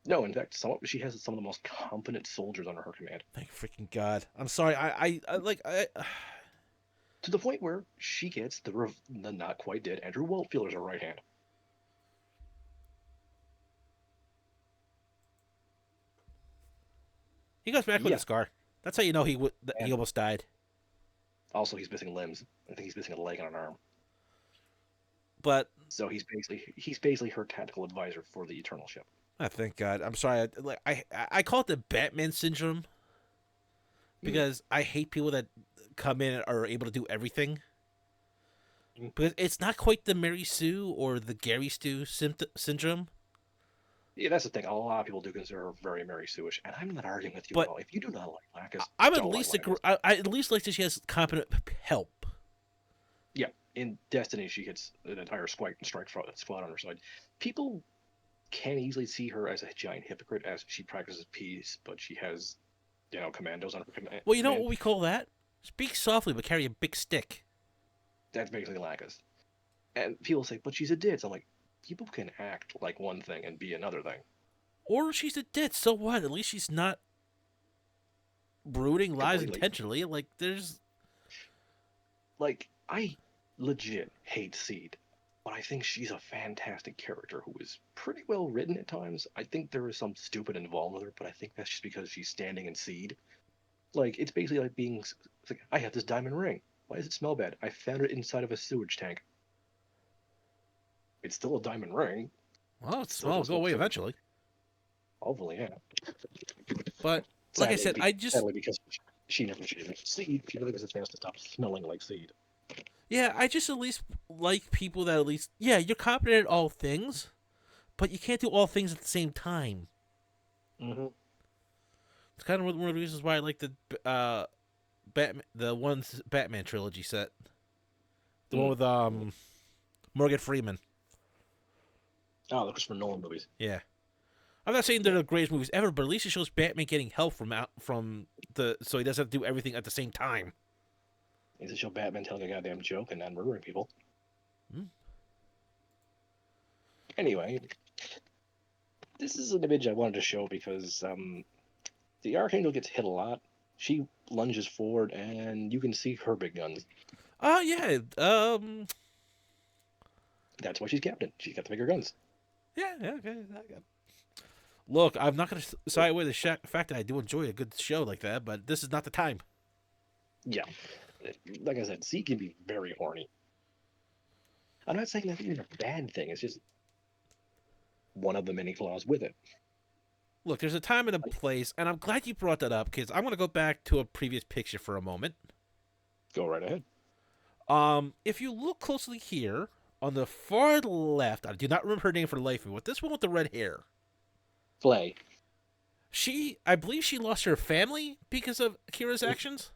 No, in fact, she has some of the most competent soldiers under her command. Thank freaking God. I'm sorry. I To the point where she gets the not quite dead Andrew Waltfield as her right hand. He goes back with a Yeah. scar. That's how you know he And almost died. also, he's missing limbs. I think he's missing a leg and an arm. But So he's basically her tactical advisor for the Eternal ship. thank God. I'm sorry. I call it the Batman syndrome because I hate people that come in and are able to do everything. Because it's not quite the Mary Sue or the Gary Stu syndrome. Yeah, that's the thing. A lot of people do consider her very Mary Sue-ish, and I'm not arguing with you But at all. If you do not like Lacus, I'm at don't least like Lacus. I at least like that she has competent help. Yeah, in Destiny, she gets an entire strike squad on her side. People can easily see her as a giant hypocrite as she practices peace, but she has, commandos on her command. Well, you know what we call that? Speak softly, but carry a big stick. That's basically Lacus. And people say, but she's a ditz. I'm like, people can act like one thing and be another thing. Or she's a ditz, so what? At least she's not brooding lies Completely. intentionally. Like, there's... Like, I legit hate Seed, but I think she's a fantastic character who is pretty well written at times. I think there is some stupid involved with her, but I think that's just because she's standing in Seed. Like, it's basically like being... It's like, I have this diamond ring. Why does it smell bad? I found it inside of a sewage tank. It's still a diamond ring. Well, it's Still small. does Go look away good. eventually. Hopefully, yeah. But, like I said, Sadly, because she never should have Seed, she never gets a chance to stop smelling like Seed. Yeah, I just at least like people that at least... Yeah, you're competent at all things, but you can't do all things at the same time. Mm-hmm. It's kind of one of the reasons why I like the Batman trilogy set. The one with Morgan Freeman. Oh, the Christopher Nolan movies. Yeah. I'm not saying they're the greatest movies ever, but at least it shows Batman getting help from so he doesn't have to do everything at the same time. Needs to show Batman telling a goddamn joke and not murdering people. Anyway, this is an image I wanted to show because the Archangel gets hit a lot. She lunges forward, and you can see her big guns. Oh yeah. That's why she's captain. She's got the bigger guns. Yeah. Okay. Look, I'm not going to side away the fact that I do enjoy a good show like that, but this is not the time. Yeah. Like I said, C can be very horny. I'm not saying that's even a bad thing. It's just one of the many flaws with it. Look, there's a time and a place, and I'm glad you brought that up because I'm going to go back to a previous picture for a moment. Go right ahead. If you look closely here on the far left, I do not remember her name for the life of me, but this one with the red hair. Flay. I believe she lost her family because of Kira's actions.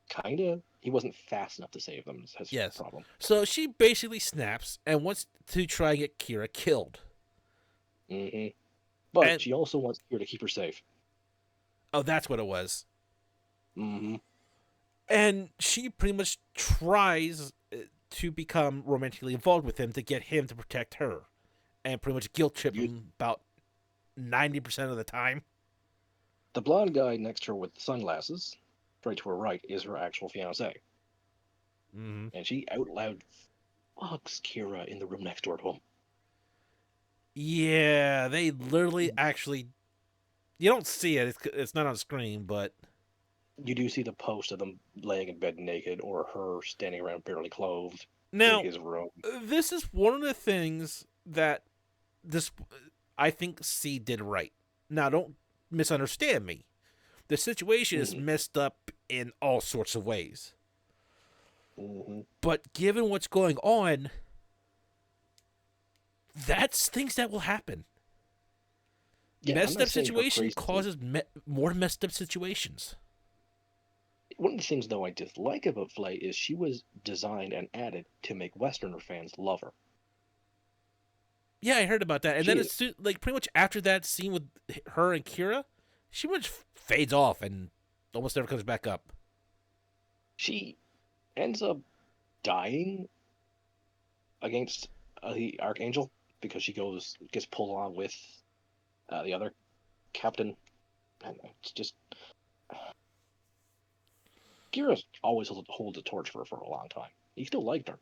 Kinda. He wasn't fast enough to save them. That's his problem. So she basically snaps and wants to try and get Kira killed. Mm-hmm. But she also wants Kira to keep her safe. Oh, that's what it was. Mm-hmm. And she pretty much tries to become romantically involved with him to get him to protect her. And pretty much guilt trip him about 90% of the time. The blonde guy next to her with the sunglasses, right to her right, is her actual fiancé. Mm-hmm. And she out loud fucks Kira in the room next door to him. Yeah, they literally actually... You don't see it. It's not on screen, but... You do see the post of them laying in bed naked or her standing around barely clothed now, in his room. This is one of the things that I think C did right. Now, don't misunderstand me. The situation is messed up in all sorts of ways. Mm-hmm. But given what's going on, that's things that will happen. Yeah, messed up situation causes more messed up situations. One of the things, though, I dislike about Flay is she was designed and added to make Westerner fans love her. Yeah, I heard about that. And then it's like pretty much after that scene with her and Kira, she pretty much fades off and almost never comes back up. She ends up dying against the Archangel, because she gets pulled along with the other captain, and it's just Kira's always hold the torch for her for a long time. He still liked her,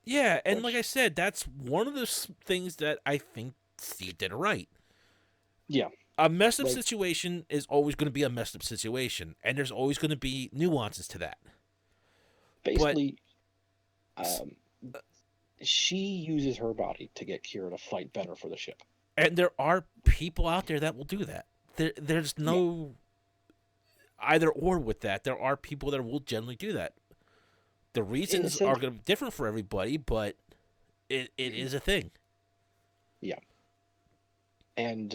Yeah, and like I which said, that's one of the things that I think Steve did right. yeah, A messed up like situation is always going to be a messed up situation, and there's always going to be nuances to that. But basically, um, she uses her body to get Kira to fight better for the ship. and there are people out there that will do that. There's Yeah, no either or with that. There are people that will generally do that. The in a reasons are sense, going to be different for everybody, but it mhm, is a thing. yeah, and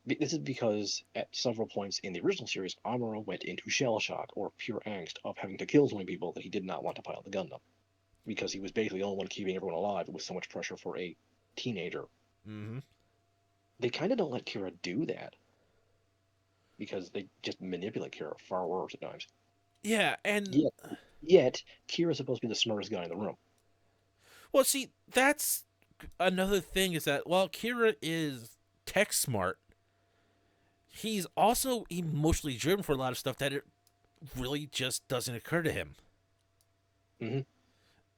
this is because at several points in the original series, Amuro went into shell shock or pure angst of having to kill so many people that he did not want to pilot the Gundam because he was basically the only one keeping everyone alive with so much pressure for a teenager. Hmm. They kind of don't let Kira do that because they just manipulate Kira far worse at times. Yeah, and Yet, yet Kira's supposed to be the smartest guy in the room. well, see, that's another thing is that while Kira is tech smart, he's also emotionally driven for a lot of stuff that it really just doesn't occur to him. Hmm.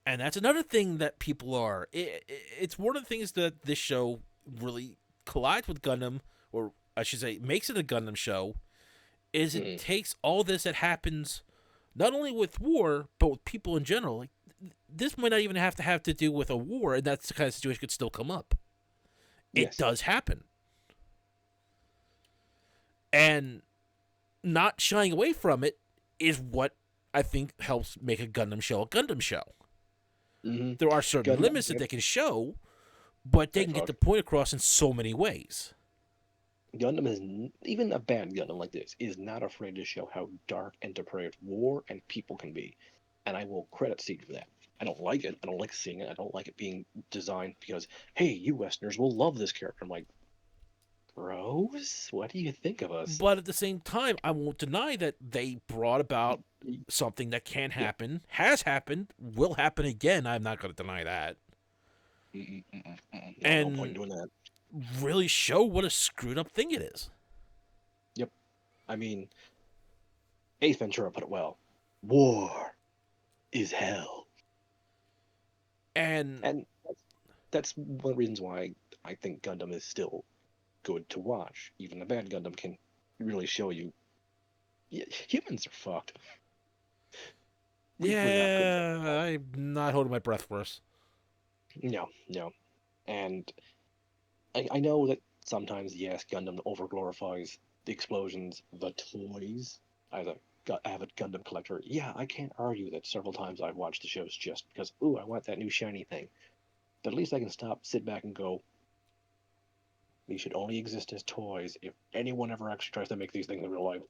And that's another thing that people are. It's one of the things that this show really collides with Gundam, or I should say, makes it a Gundam show. Is it Hmm. takes all this that happens, not only with war but with people in general. Like this might not even have to do with a war, and that's the kind of situation could still come up. It Yes. does happen, and not shying away from it is what I think helps make a Gundam show a Gundam show. Hmm. There are certain Gundam. limits that they can show, but they Hey, can get the fuck. point across in so many ways. Gundam is even a bad Gundam like this is not afraid to show how dark and depraved war and people can be, and I will credit Seed for that. I don't like it. I don't like seeing it. I don't like it being designed because hey, you Westerners will love this character. I'm like, bros, what do you think of us? But at the same time, I won't deny that they brought about Y- something that can Yeah. happen, has happened, will happen again. I'm not going to deny that. No, no point in And doing that. really show what a screwed up thing it is. Yep. I mean, Ace Ventura put it well. War is hell, And and that's one of the reasons why I think Gundam is still good to watch. Even a bad Gundam can really show you humans are fucked. We're not good at yeah, all. I'm not holding my breath for us. No, no. And I know that sometimes, yes, Gundam overglorifies the explosions, the toys. As a avid Gundam collector, yeah, I can't argue that several times I've watched the shows just because, ooh, I want that new shiny thing. But at least I can sit back and go, these should only exist as toys. If anyone ever actually tries to make these things in real life,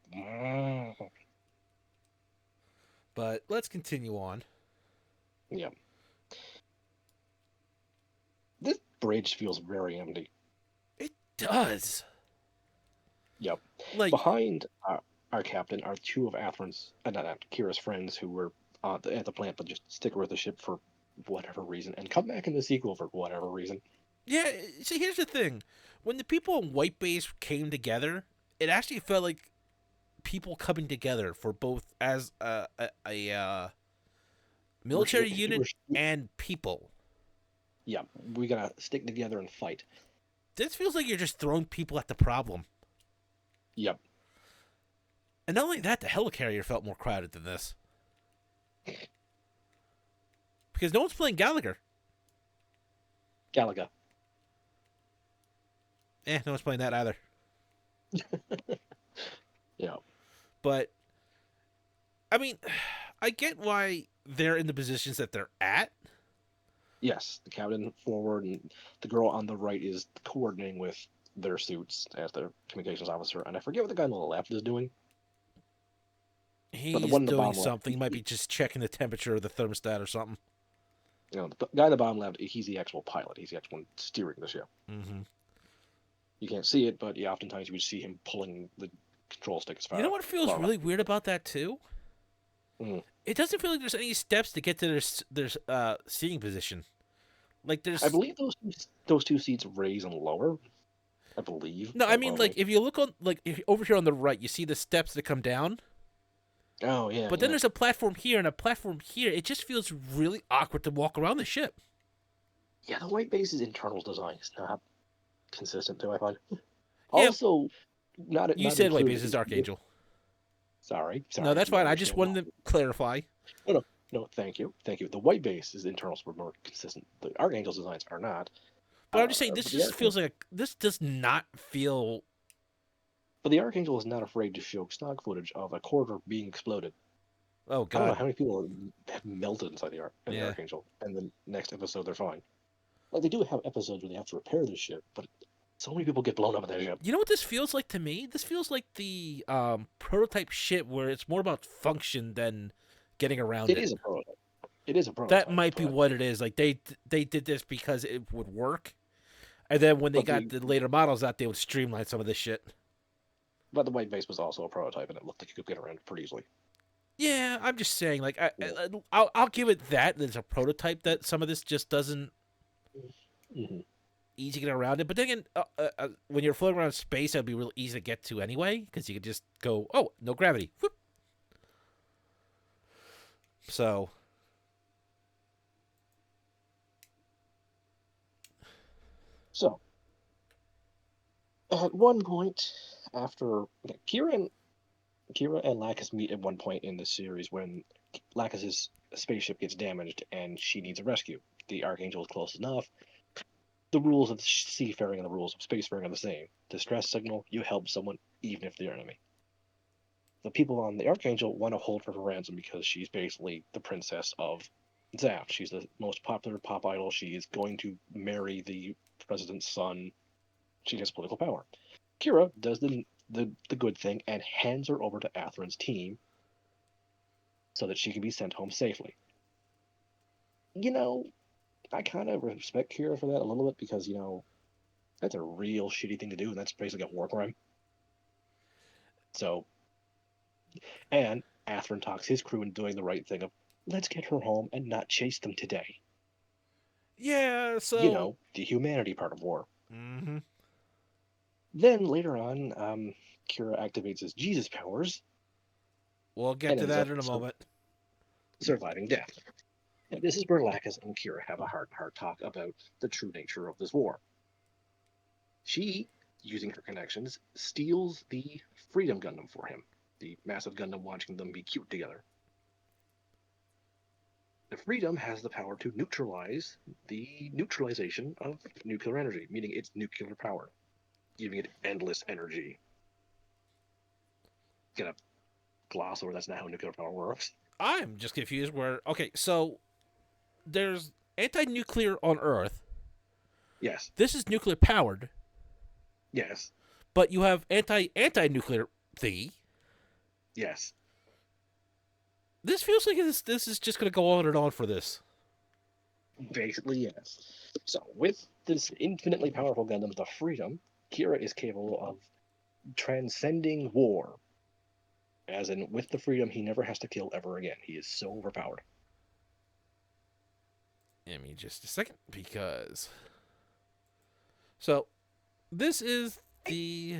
But let's continue on. yeah, this bridge feels very empty. It does. Yep. Like, Behind our captain are two of Atherin's, not Kira's friends who were at the plant, but just stick with the ship for whatever reason and come back in the sequel for whatever reason. yeah, see, here's the thing. When the people in White Base came together, it actually felt like people coming together for both as a military unit and people. Yeah, we gotta stick together and fight. This feels like you're just throwing people at the problem. Yep. And not only that, the helicarrier felt more crowded than this. Because no one's playing Gallagher. Galaga. No one's playing that either. Yeah. But, I mean, I get why they're in the positions that they're at. Yes, the captain forward and the girl on the right is coordinating with their suits as their communications officer, and I forget what the guy on the left is doing, but the He's one in the doing bottom left, something. He might be just checking the temperature of the thermostat or something. the guy in the bottom left, he's the actual pilot. He's the actual one steering the ship. Mm-hmm. You can't see it, but yeah, oftentimes you would see him pulling the control stick as You know far what feels far really left. weird about that, too? Mm. It doesn't feel like there's any steps to get to their seating position. Like I there's believe those two seats raise and lower. I believe. no, I mean Or like maybe. if you look on like if, over here on the right, you see the steps that come down. Oh yeah, But then yeah. there's a platform here and a platform here. It just feels really awkward to walk around the ship. Yeah, the white base's internal design is not consistent too, I find. Yeah, Also, you not said White Base included. is Archangel. No, Sorry, that's you fine. I just understand wanted wrong. to clarify. No, no, no. Thank you. The white base's internals were more consistent. The Archangel's designs are not. But I'm just saying this But the just feels like this does not feel. Archangel is not afraid to show stock footage of a corridor being exploded. Oh I don't know God. how many people have melted inside the Yeah. Archangel, and then next episode they're fine. Like they do have episodes where they have to repair the ship, but so many people get blown up in that ship. You know what this feels like to me? This feels like the prototype ship where it's more about function than getting around It it. is a prototype. It is a That prototype, might be what it is. Like they did this because it would work, and then when they but got the the later models out, they would streamline some of this shit. but the white base was also a prototype, and it looked like you could get around it pretty easily. Yeah, I'm just saying. Like Yeah. I'll give it that. There's a prototype that some of this just doesn't Hmm. easy to get around it. But then again, when you're floating around space, it'd be real easy to get to anyway because you could just go, oh, no gravity. Whoop. So So at one point, after Kira and Lacus meet at one point in the series when Lacus's spaceship gets damaged and she needs a rescue. The Archangel is close enough. The rules of seafaring and the rules of spacefaring are the same. Distress signal, you help someone even if they're enemy. The people on the Archangel want to hold her for ransom because she's basically the princess of Zaft. She's the most popular pop idol. She is going to marry the president's son. She has political power. Kira does the good thing and hands her over to Atherin's team so that she can be sent home safely. You know, I kind of respect Kira for that a little bit because, that's a real shitty thing to do, and that's basically a war crime. So, and Atherin talks his crew into doing the right thing of, let's get her home and not chase them today. yeah, so The humanity part of war. hmm Then later on, Kira activates his Jesus powers we'll get and to ends that up in a moment. surviving death. Now, this is where Lacus and Kira have a heart talk about the true nature of this war. She, using her connections, steals the Freedom Gundam for him, the massive Gundam watching them be cute together. The Freedom has the power to neutralize the neutralization of nuclear energy, meaning it's nuclear power, giving it endless energy. Gonna gloss over that's not how nuclear power works. I'm just confused. Where okay, so there's anti-nuclear on Earth. Yes, This is nuclear powered, yes, but you have anti-nuclear thingy. yes. This feels like this is just gonna go on and on for this. Basically, yes. So, with this infinitely powerful Gundam, the Freedom, Kira is capable of transcending war. As in, with the Freedom, he never has to kill ever again. He is so overpowered. Give me just a second because so this is the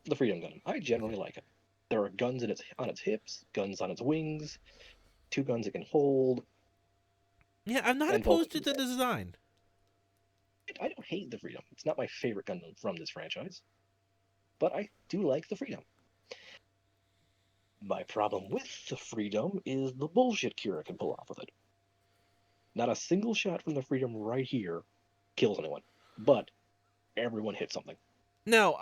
The Freedom Gundam. I generally like it. There are guns on its hips, guns on its wings, two guns it can hold, yeah. I'm not and opposed to Vulcan. the design. I don't hate the Freedom. It's not my favorite Gundam from this franchise, but I do like the Freedom. My problem with the Freedom is the bullshit Kira can pull off with it. Not a single shot from the Freedom right here kills anyone, but everyone hits something. Now,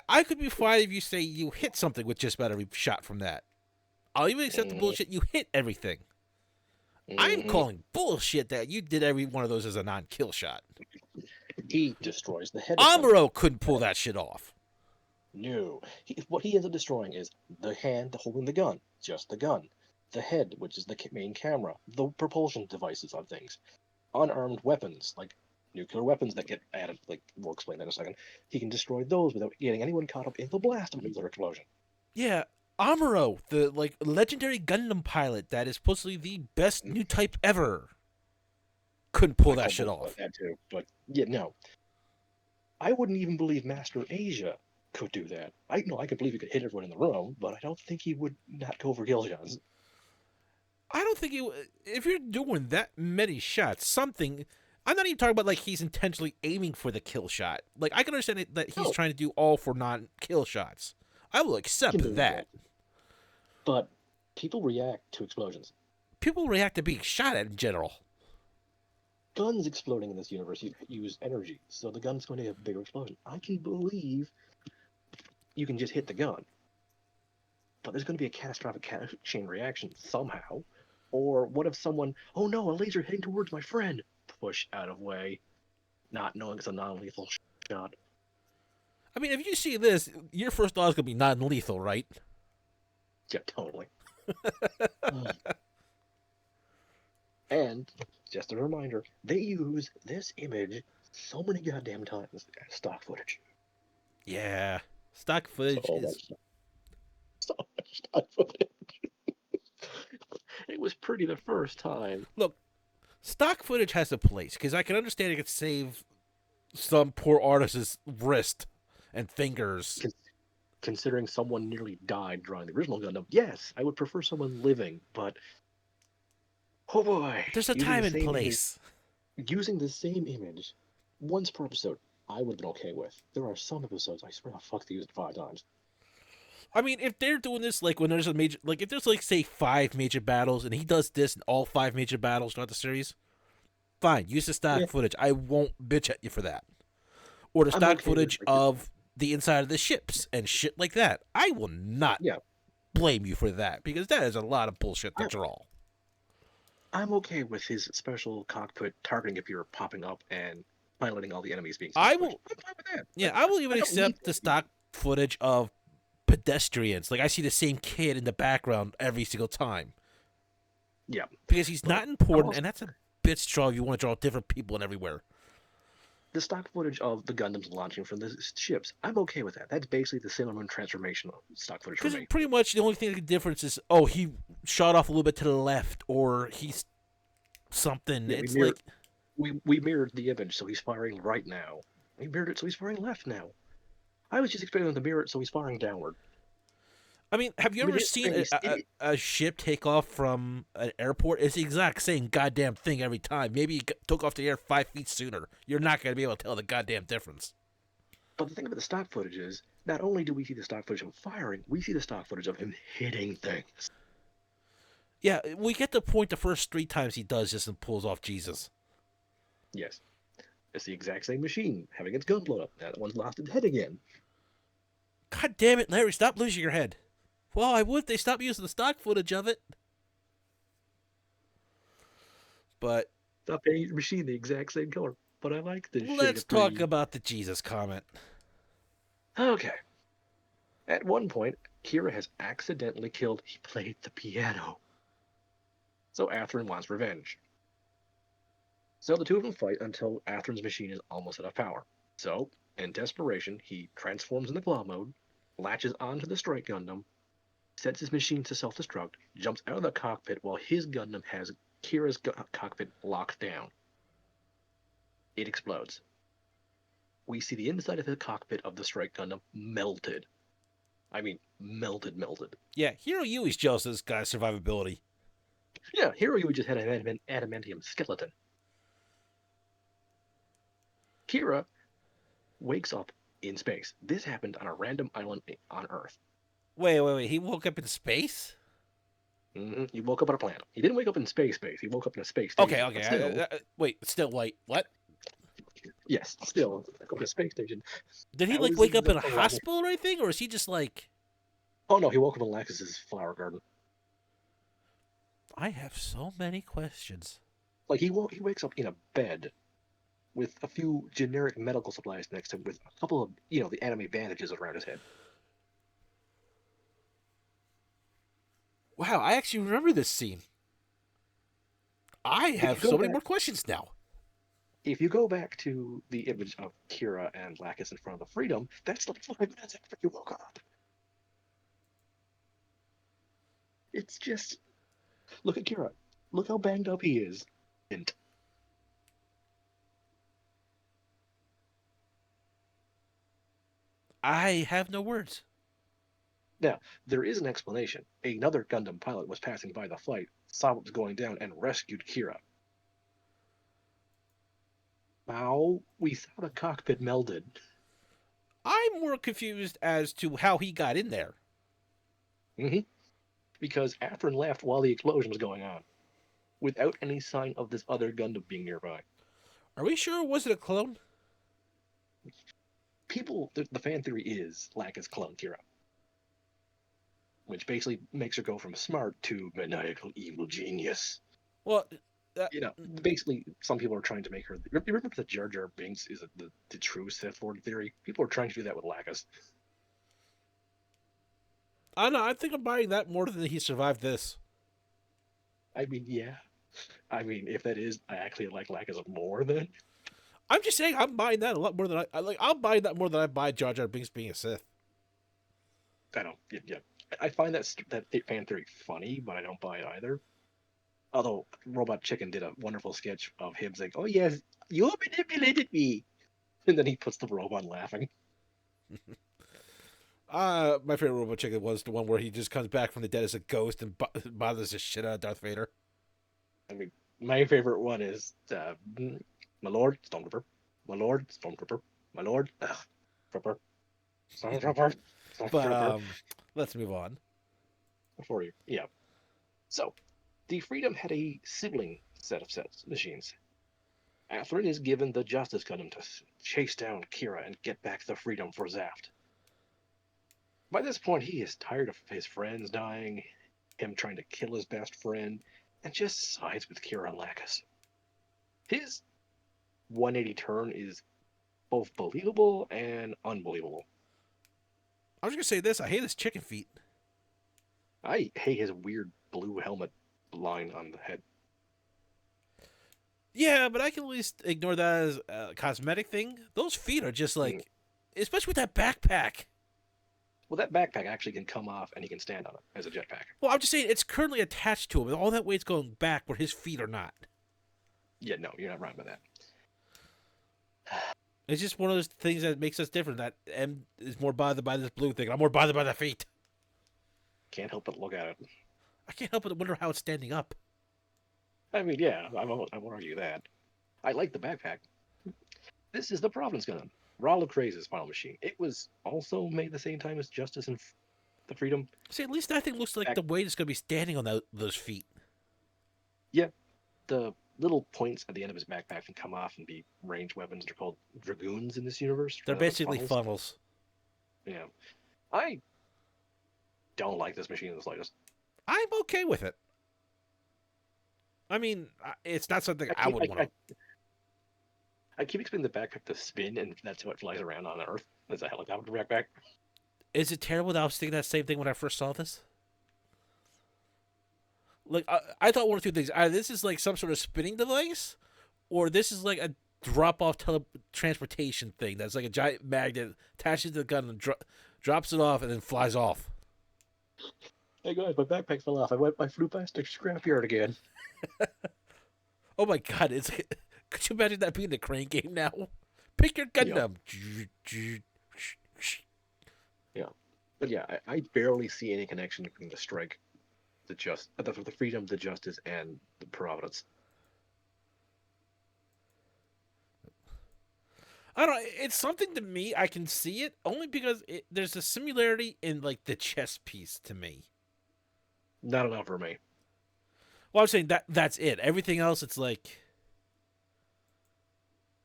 I could be fine if you say you hit something with just about every shot from that. I'll even accept the Mm-hmm. bullshit you hit everything. I'm Mm-hmm. calling bullshit that you did every one of those as a non-kill shot. He destroys the head of something. Amuro couldn't pull that shit off. No. What he ends up destroying is the hand holding the gun, just the gun. The head, which is the main camera. The propulsion devices on things. Unarmed weapons, like nuclear weapons that get added, like we'll explain that in a second. He can destroy those without getting anyone caught up in the blast of a nuclear explosion. Yeah, Amuro, the legendary Gundam pilot that is supposedly the best new type ever. couldn't pull I that call shit bullshit on off. that too. But yeah, no, I wouldn't even believe Master Asia could do that. I know I could believe he could hit everyone in the room, but I don't think he would not go for kill shots. I don't think if you're doing that many shots, something. I'm not even talking about like he's intentionally aiming for the kill shot. Like I can understand that he's No, trying to do all for non-kill shots. I will he can accept believe that. that. But people react to explosions. People react to being shot at in general. Guns exploding in this universe use energy, so the gun's going to have a bigger explosion. I can believe you can just hit the gun, but there's going to be a catastrophic chain reaction somehow. Or what if someone, oh no, a laser heading towards my friend, push out of way, not knowing it's a non-lethal shot. I mean, if you see this, your first thought is gonna be non-lethal, right? Yeah, totally. And just a reminder, they use this image so many goddamn times as stock footage. Yeah, stock footage So is. much, so much stock footage. It was pretty the first time. Look, stock footage has a place because I can understand it could save some poor artist's wrist and fingers. Considering someone nearly died drawing the original Gundam, yes, I would prefer someone living, but oh boy, There's a time and place. using the same image once per episode, I would have been okay with. There are some episodes I swear the fuck they used it 5 times. I mean, if they're doing this, like when there's a major, like if there's like say 5 major battles, and he does this in all 5 major battles throughout the series, fine, use the stock Yeah, footage. I won't bitch at you for that. Or the I'm stock okay with footage like of the inside of the ships and shit like that. I will not yeah, blame you for that because that is a lot of bullshit to I, draw. I'm okay with his special cockpit targeting gear popping up and highlighting all the enemies being stock I footage. will, I'm fine with that. yeah, I will I even don't need accept the that. stock footage of pedestrians. Like I see the same kid in the background every single time Yeah, because he's but not I'm important, also and that's a bitch draw if you want to draw different people and everywhere. the stock footage of the Gundams launching from the ships. I'm okay with that. That's basically the Sailor Moon transformation stock footage for Because me. pretty much the only thing the difference is, oh, he shot off a little bit to the left, or he's something. Yeah, It's like, we mirrored the image, so he's firing right now. We mirrored it, so he's firing left now. I was just expecting him to mirror it, so he's firing downward. I mean, have you I mean, ever seen a ship take off from an airport? It's the exact same goddamn thing every time. Maybe he took off the air 5 feet sooner. You're not going to be able to tell the goddamn difference. but the thing about the stock footage is, not only do we see the stock footage of him firing, we see the stock footage of him hitting things. Yeah, we get the point the first 3 times he does this and pulls off Jesus. Yes, it's the exact same machine having its gun blown up. Now that one's lost its head again. God damn it, Larry, stop losing your head. Well, I would if they stop using the stock footage of it. But Stop painting your machine the exact same color. But I like this shade let's of talk green. about the Jesus comment. Okay. At one point, Kira has accidentally killed. He played the piano. So Athrun wants revenge. So the two of them fight until Athrun's machine is almost out of power. So, in desperation, he transforms into claw mode, latches onto the strike Gundam, sets his machine to self-destruct, jumps out of the cockpit while his Gundam has Kira's cockpit locked down. It explodes. We see the inside of the cockpit of the strike Gundam melted. I mean, melted. Yeah, Hiro Yui's jealous of this guy's survivability. Yeah, Hiroyu just had an adamantium skeleton. Kira wakes up in space. This happened on a random island on Earth. Wait. He woke up in space? He woke up on a planet. He didn't wake up in space. He woke up in a space Okay. station. But still, Wait, still, wait, what? yes, still, woke up in a space station. Did he, How like, is wake it up in a the wrong- hospital or anything? Or is he just, like... Oh no, he woke up in Laxus's flower garden. I have so many questions. Like he wakes up in a bed with a few generic medical supplies next to him, with a couple of the anime bandages around his head. Wow, I actually remember this scene. I have so many more questions now. If you go back to the image of Kira and Lacus in front of the Freedom, that's like 5 minutes after you woke up. It's just, look at Kira. Look how banged up he is. And I have no words. Now, there is an explanation. Another Gundam pilot was passing by the flight, saw what was going down, and rescued Kira. How? We saw the cockpit melded. I'm more confused as to how he got in there. Hmm. Because Athrun left while the explosion was going on, without any sign of this other Gundam being nearby. Are we sure it wasn't a clone? The fan theory is Laka's clone Kira, which basically makes her go from smart to maniacal evil genius. Well, that, You know, basically, some people are trying to make her. You remember the Jar Jar Binks is the true Sith Lord theory? People are trying to do that with Laka's. I don't know. I think I'm buying that more than he survived this. I mean, yeah. I mean, if that is, I actually like Laka's more than. I'm just saying I'm buying that a lot more than I like. I'm buying that more than I buy Jar Jar Binks being a Sith. I don't. Yeah. I find that fan theory funny, but I don't buy it either. Although Robot Chicken did a wonderful sketch of him saying, "Oh yes, you manipulated me," and then he puts the robot laughing. My favorite Robot Chicken was the one where he just comes back from the dead as a ghost and bothers the shit out of Darth Vader. I mean, my favorite one is my Lord Stormtrooper, my Lord Stormtrooper, my Lord Trooper, Stormtrooper, But Stormtrooper. let's move on. Before you, yeah. So, the Freedom had a sibling set of machines. Athrun is given the Justice Gundam to chase down Kira and get back the Freedom for Zaft. By this point, he is tired of his friends dying, him trying to kill his best friend, and just sides with Kira and Lacus. His 180 turn is both believable and unbelievable. I was gonna say this. I hate his chicken feet. I hate his weird blue helmet line on the head. Yeah, but I can at least ignore that as a cosmetic thing. Those feet are just Mm. like, especially with that backpack. Well, that backpack actually can come off and he can stand on it as a jetpack. Well, I'm just saying it's currently attached to him, and all that weight's going back where his feet are not. Yeah, no, you're not right with that. It's just one of those things that makes us different. That M is more bothered by this blue thing. I'm more bothered by the feet. Can't help but look at it. I can't help but wonder how it's standing up. I mean, yeah, I won't argue that. I like the backpack. This is the Providence Gun. Raw Craze's final machine. It was also made the same time as Justice and the Freedom. See, at least that thing looks like the weight is going to be standing on those feet. Yeah, the little points at the end of his backpack can come off and be ranged weapons. They're called dragoons in this universe. They're basically funnels. Yeah. I don't like this machine in the slightest. I'm okay with it. I mean, it's not something I would want to. I keep expecting the backpack to spin, and that's how it flies around on Earth. As a helicopter backpack. Is it terrible that I was thinking that same thing when I first saw this? Like, I thought one or two things. Either this is like some sort of spinning device, or this is like a drop-off transportation thing that's like a giant magnet attaches to the gun and drops it off and then flies off. Hey guys, my backpack fell off. I flew past the scrapyard again. Oh my god! Could you imagine that being the crane game now? Pick your Gundam. Yeah, but yeah, I barely see any connection between the strike, the freedom, the justice, and the Providence. I don't know. It's something to me. I can see it only because there's a similarity in like the chess piece to me. Not enough for me. Well, I'm saying that's it. Everything else, it's like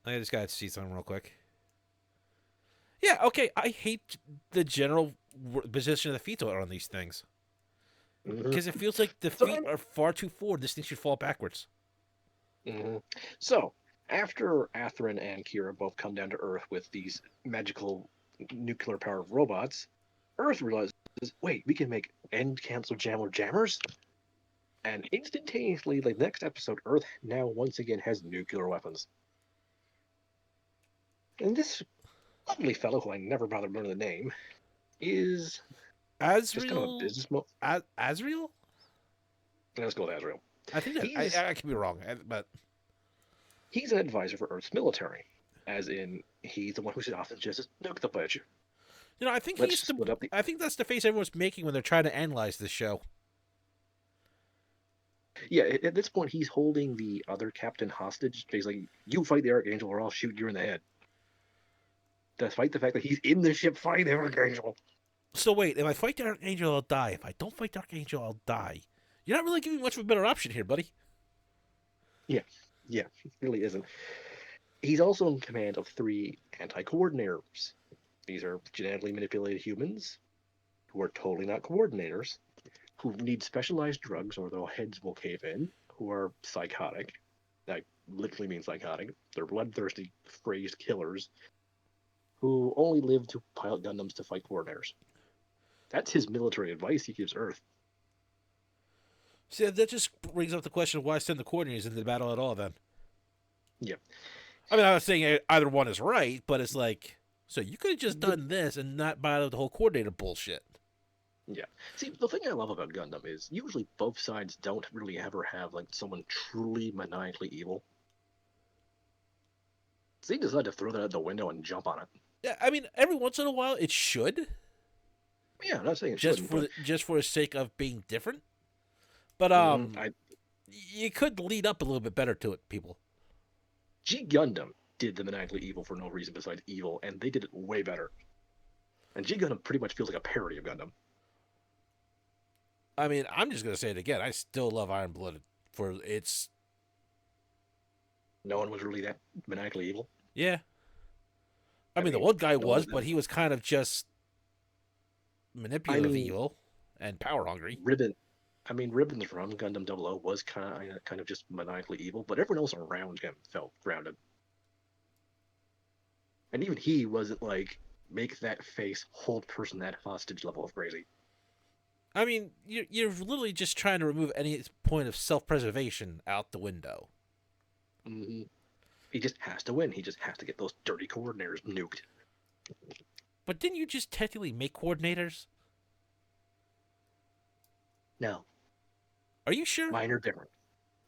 I just gotta see something real quick. Yeah, okay. I hate the general position of the feet on these things because it feels like the feet are far too forward. This thing should fall backwards. Mm-hmm. So after Athrun and Kira both come down to Earth with these magical nuclear-powered robots, Earth realizes, wait, we can make end-cancel jammer jammers? And instantaneously, like next episode, Earth now once again has nuclear weapons. And this lovely fellow, who I never bothered learning the name, is just kind of a business Azrael? Let's go with Azrael. I think that I could be wrong, but he's an advisor for Earth's military, as in he's the one who should often just nuke the bitch. You know, I think Let's split up the. I think that's the face everyone's making when they're trying to analyze this show. Yeah, at this point, he's holding the other captain hostage. He's like, "You fight the Archangel, or I'll shoot you in the head." Despite the fact that he's in the ship fighting the Archangel. So wait, if I fight the Archangel, I'll die. If I don't fight the Archangel, I'll die. You're not really giving much of a better option here, buddy. Yeah, yeah, he really isn't. He's also in command of 3 anti-coordinators. These are genetically manipulated humans who are totally not coordinators, who need specialized drugs or their heads will cave in, who are psychotic. That literally means psychotic. They're bloodthirsty, crazed killers who only live to pilot Gundams to fight coordinators. That's his military advice he gives Earth. See, that just brings up the question of why send the coordinators into the battle at all, then. Yeah. I mean, I'm not saying either one is right, but it's like, so you could have just done this and not bother with the whole coordinator bullshit. Yeah. See, the thing I love about Gundam is usually both sides don't really ever have like someone truly maniacally evil. So they decide to throw that out the window and jump on it. Yeah, I mean, every once in a while it should, Yeah, I'm not saying it just shouldn't, for but just for the sake of being different. But I, you could lead up a little bit better to it, people. G Gundam did the maniacally evil for no reason besides evil, and they did it way better. And G Gundam pretty much feels like a parody of Gundam. I mean, I'm just gonna say it again. I still love Iron Blooded for its. No one was really that maniacally evil. Yeah. I mean, the mean, one guy no was, one- but he was kind of just manipulative evil and power hungry. Ribbons from Gundam 00 was kind of just maniacally evil, but everyone else around him felt grounded. And even he wasn't like make that face, hold person that hostage level of crazy. I mean, you're literally just trying to remove any point of self-preservation out the window. Mm-hmm. He just has to win. He just has to get those dirty coordinators nuked. But didn't you just technically make coordinators? No, Are you sure? mine are different.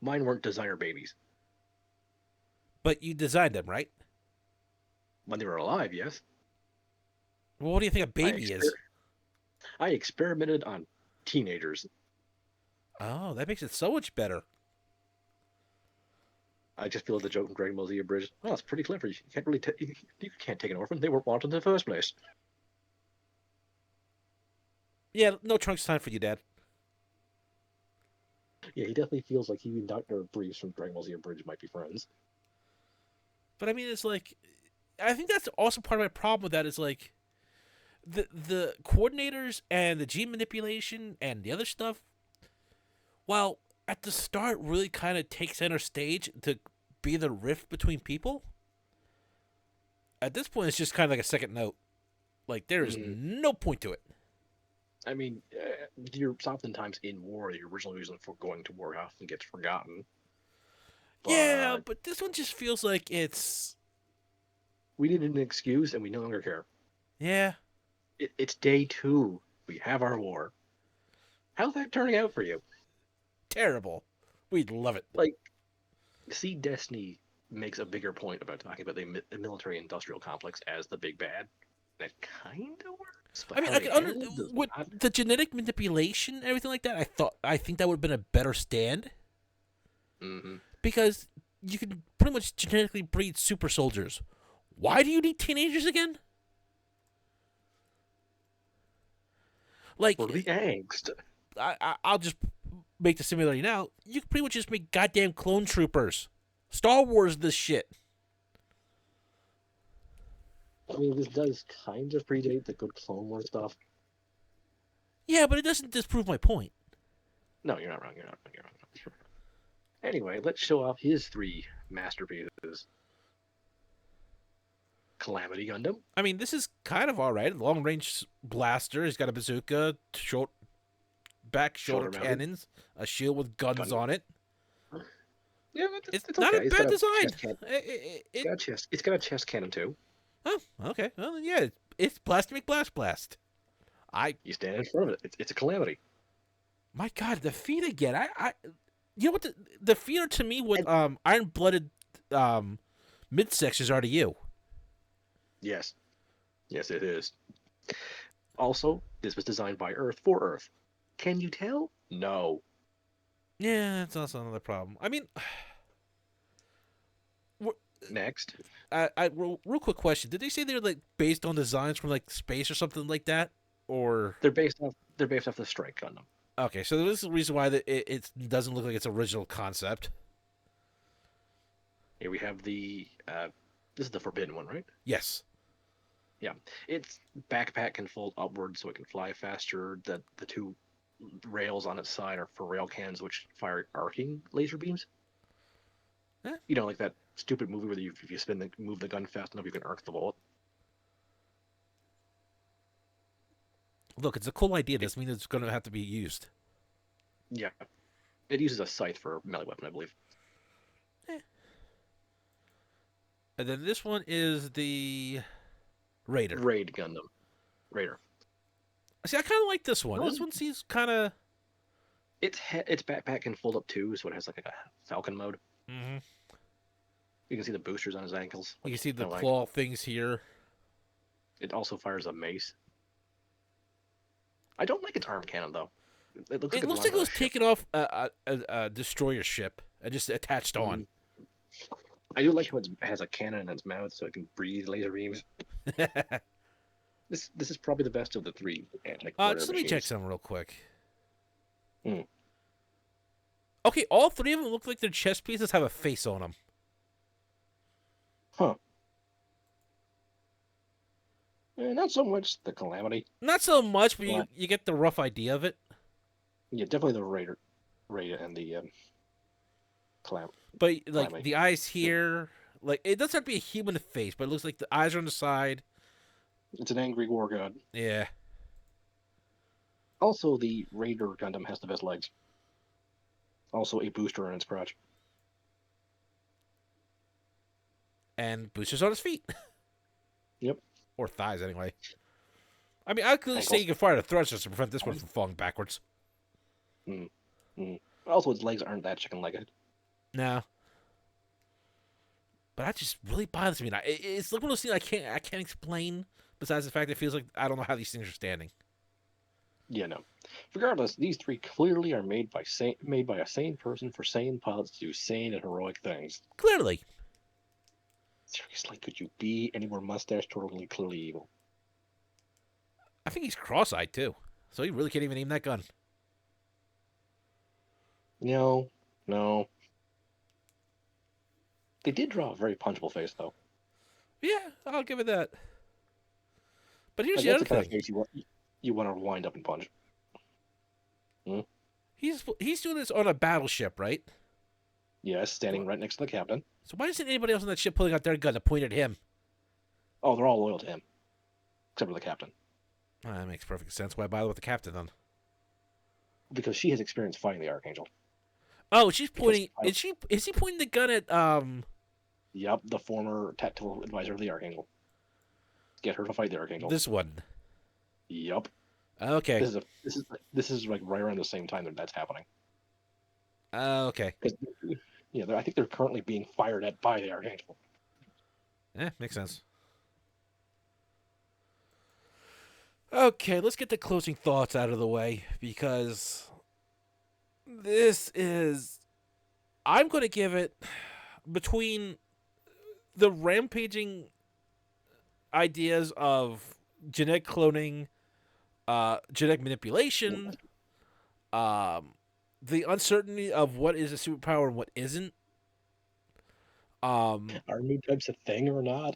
Mine weren't designer babies. But you designed them, right? When they were alive, yes. Well, what do you think a baby is? I experimented on teenagers. Oh, that makes it so much better. I just feel the joke from Dragon Ball Z abridged. Oh, it's pretty clever. You can't really you can't take an orphan. They weren't wanted in the first place. Yeah, no Trunks time for you, Dad. Yeah, he definitely feels like he and Dr. Briefs from Dragon Ball Z abridged might be friends. But I mean, it's like, I think that's also part of my problem with that is like, the coordinators and the gene manipulation and the other stuff, while at the start really kind of takes center stage to be the rift between people, at this point it's just kind of like a second note. Like, there is no point to it. I mean, you're oftentimes in war. The original reason for going to war often gets forgotten. Yeah, but this one just feels like it's... We needed an excuse, and we no longer care. Yeah. It's day 2. We have our war. How's that turning out for you? Terrible. We'd love it. Like, see, Destiny makes a bigger point about talking about the military-industrial complex as the big bad. That kind of works. But I mean, how they handle it does with not. the genetic manipulation and everything like that, I think that would have been a better stand. Mm-hmm. Because you can pretty much genetically breed super soldiers. Why do you need teenagers again? Like, For the angst. I'll just make the similarity now. You can pretty much just make goddamn clone troopers. Star Wars this shit. I mean, this does kind of predate the good Clone Wars stuff. Yeah, but it doesn't disprove my point. No, you're not wrong. You're not wrong. You're not wrong. Anyway, let's show off his 3 masterpieces. Calamity Gundam. I mean, this is kind of alright. Long range blaster. He's got a bazooka, shoulder cannons, a shield with guns on it. Yeah, It's not okay. a bad design. It's got a chest cannon too. Oh, okay. Well, yeah, it's Blast Blast. You stand in front of it. It's a calamity. My God, the feet again. You know what? The feet are to me what iron-blooded midsections are to you. Yes, it is. Also, this was designed by Earth for Earth. Can you tell? No. Yeah, that's also another problem. I mean, Next, real quick question: did they say they're like based on designs from like space or something like that, or they're based off the Strike Gundam. okay? So this is the reason why it doesn't look like its original concept. Here we have this is the Forbidden one, right? Yes. Yeah. Its backpack can fold upward so it can fly faster. The two rails on its side are for rail cannons which fire arcing laser beams. Eh, You know, like that stupid movie where if you move the gun fast enough, you can arc the bullet. look, it's a cool idea. It, This means it's going to have to be used. yeah. It uses a scythe for melee weapon, I believe. Eh. And then this one is the Raider. Raid Gundam. Raider. See, I kind of like this one. Well, This one seems kind of. its backpack can fold up too, so it has like a falcon mode. Mm-hmm. You can see the boosters on his ankles. You can see the kinda claw things here. it also fires a mace. I don't like its arm cannon though. It looks like It it looks belongs like it on a was ship. taken off a destroyer ship and just attached on. I do like how it has a cannon in its mouth so it can breathe laser beams. This is probably the best of the three anti-quarter Just let me check machines. something real quick. Hmm. Okay, all three of them look like their chest pieces have a face on them. Huh. Not so much the Calamity. Not so much, but What? you get the rough idea of it. Yeah, definitely the Raider, and the But like Calamity. the eyes here, like it doesn't have to be a human face, but it looks like the eyes are on the side. It's an angry war god. Yeah, Also, the Raider Gundam has the best legs. Also, a booster in its crotch. and boosters on his feet Yep. or thighs anyway. I mean, I could say Ankles. you can fire the thrusters to prevent this one from falling backwards. Mm. Mm. Also, its legs aren't that chicken-legged. No, but that just really bothers me. It's like one of those things I can't explain. Besides the fact it feels like I don't know how these things are standing. Yeah, no. Regardless, these three clearly are made by a sane person for sane pilots to do sane and heroic things. Clearly, Seriously, could you be any more mustache totally clearly evil? I think he's cross-eyed too, so he really can't even aim that gun. No, no. They did draw a very punchable face, though. Yeah, I'll give it that. But here's Like the that's other the kind of thing. face you want to wind up and punch. Hmm? He's doing this on a battleship, right? Yes, standing right next to the captain. So why isn't anybody else on that ship pulling out their gun to point at him? Oh, they're all loyal to him, except for the captain, That makes perfect sense. Why bother with the captain then? because she has experience fighting the Archangel. Oh, she's Because pointing. Is he pointing the gun at Yep, the former tactical advisor of the Archangel. Get her to fight the Archangel. this one? Yep. Okay. This is like right around the same time that's happening. Okay. 'Cause, I think they're currently being fired at by the Archangel. Makes sense. Okay, let's get the closing thoughts out of the way because this is. I'm going to give it between the rampaging ideas of genetic cloning, genetic manipulation, the uncertainty of what is a superpower and what isn't. Are new types a thing or not?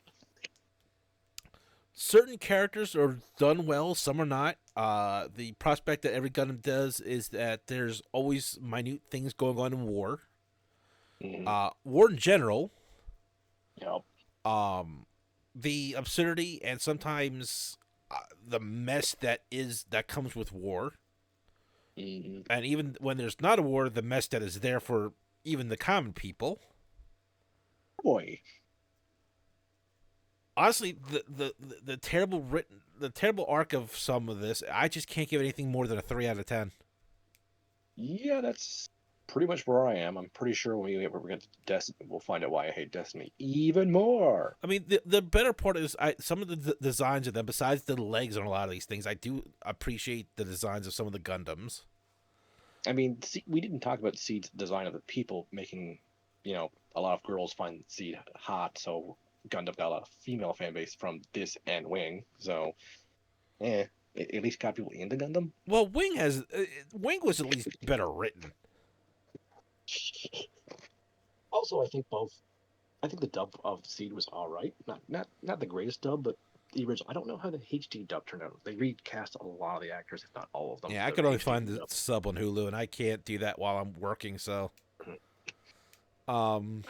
Certain characters are done well, some are not. The prospect that every Gundam does is that there's always minute things going on in war. Mhm. War in general, Yep. the absurdity and sometimes the mess that comes with war, Mhm. and even when there's not a war, the mess that is there for even the common people. Boy. Honestly, the terrible arc of some of this, I just can't give anything more than a 3 out of 10. Yeah, that's pretty much where I am. I'm pretty sure when we ever get to Destiny, we'll find out why I hate Destiny even more. I mean, the better part is some of the designs of them, besides the legs on a lot of these things, I do appreciate the designs of some of the Gundams. I mean, we didn't talk about Seed's design of the people making, a lot of girls find Seed hot, so Gundam got a lot of female fan base from this and Wing. So, it at least got people into Gundam. Well, Wing was at least better written. Also, I think both. I think the dub of Seed was all right. Not the greatest dub, but the original. I don't know how the HD dub turned out. They recast a lot of the actors, if not all of them. Yeah, I for could the only HD find the dub. sub on Hulu, and I can't do that while I'm working. So, um,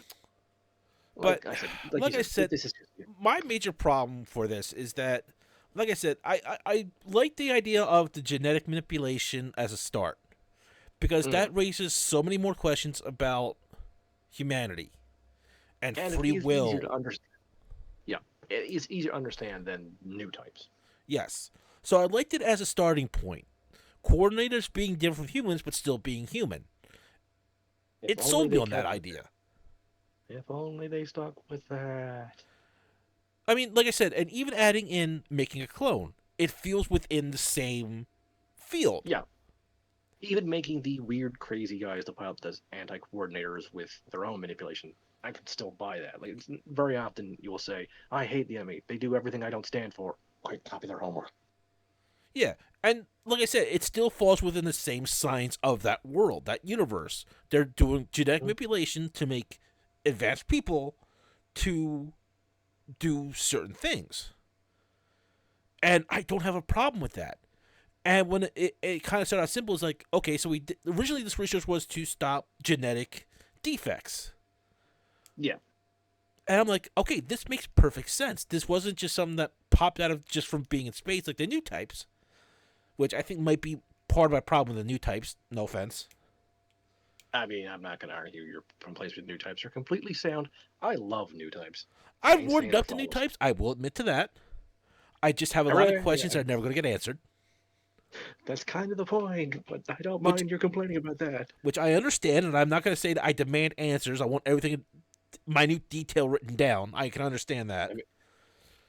but Like I said, like I said, this is my major problem for this is that, like I said, I like the idea of the genetic manipulation as a start, because that raises so many more questions about humanity and free it is easier will. to understand. Yeah, it is easier to understand than new types. Yes. So I liked it as a starting point. Coordinators being different from humans, but still being human. If It only sold me they on that kept. idea. If only they stuck with that. I mean, like I said, and even adding in making a clone, it feels within the same field. Yeah, even making the weird, crazy guys to pile up as anti-coordinators with their own manipulation, I can still buy that. Like, very often you will say, "I hate the enemy. They do everything I don't stand for." Quick, copy their homework. Yeah, and like I said, it still falls within the same science of that world, that universe. They're doing genetic manipulation to make advanced people to do certain things. And I don't have a problem with that. And when it kind of started out simple, it's like, okay, so originally this research was to stop genetic defects. Yeah, And I'm like, okay, this makes perfect sense. This wasn't just something that popped out of just from being in space like the new types, which I think might be part of my problem with the new types. No offense. I mean, I'm not going to argue your complaints with new types are completely sound. I love new types. I I've ain't saying warmed they're up to new flawless. types. I will admit to that. I just have a lot of Hooray! questions Yeah, that are never going to get answered, that's kind of the point, but I don't which mind your complaining about that. which I understand, and I'm not going to say that I demand answers. I want everything in minute detail written down. I can understand that.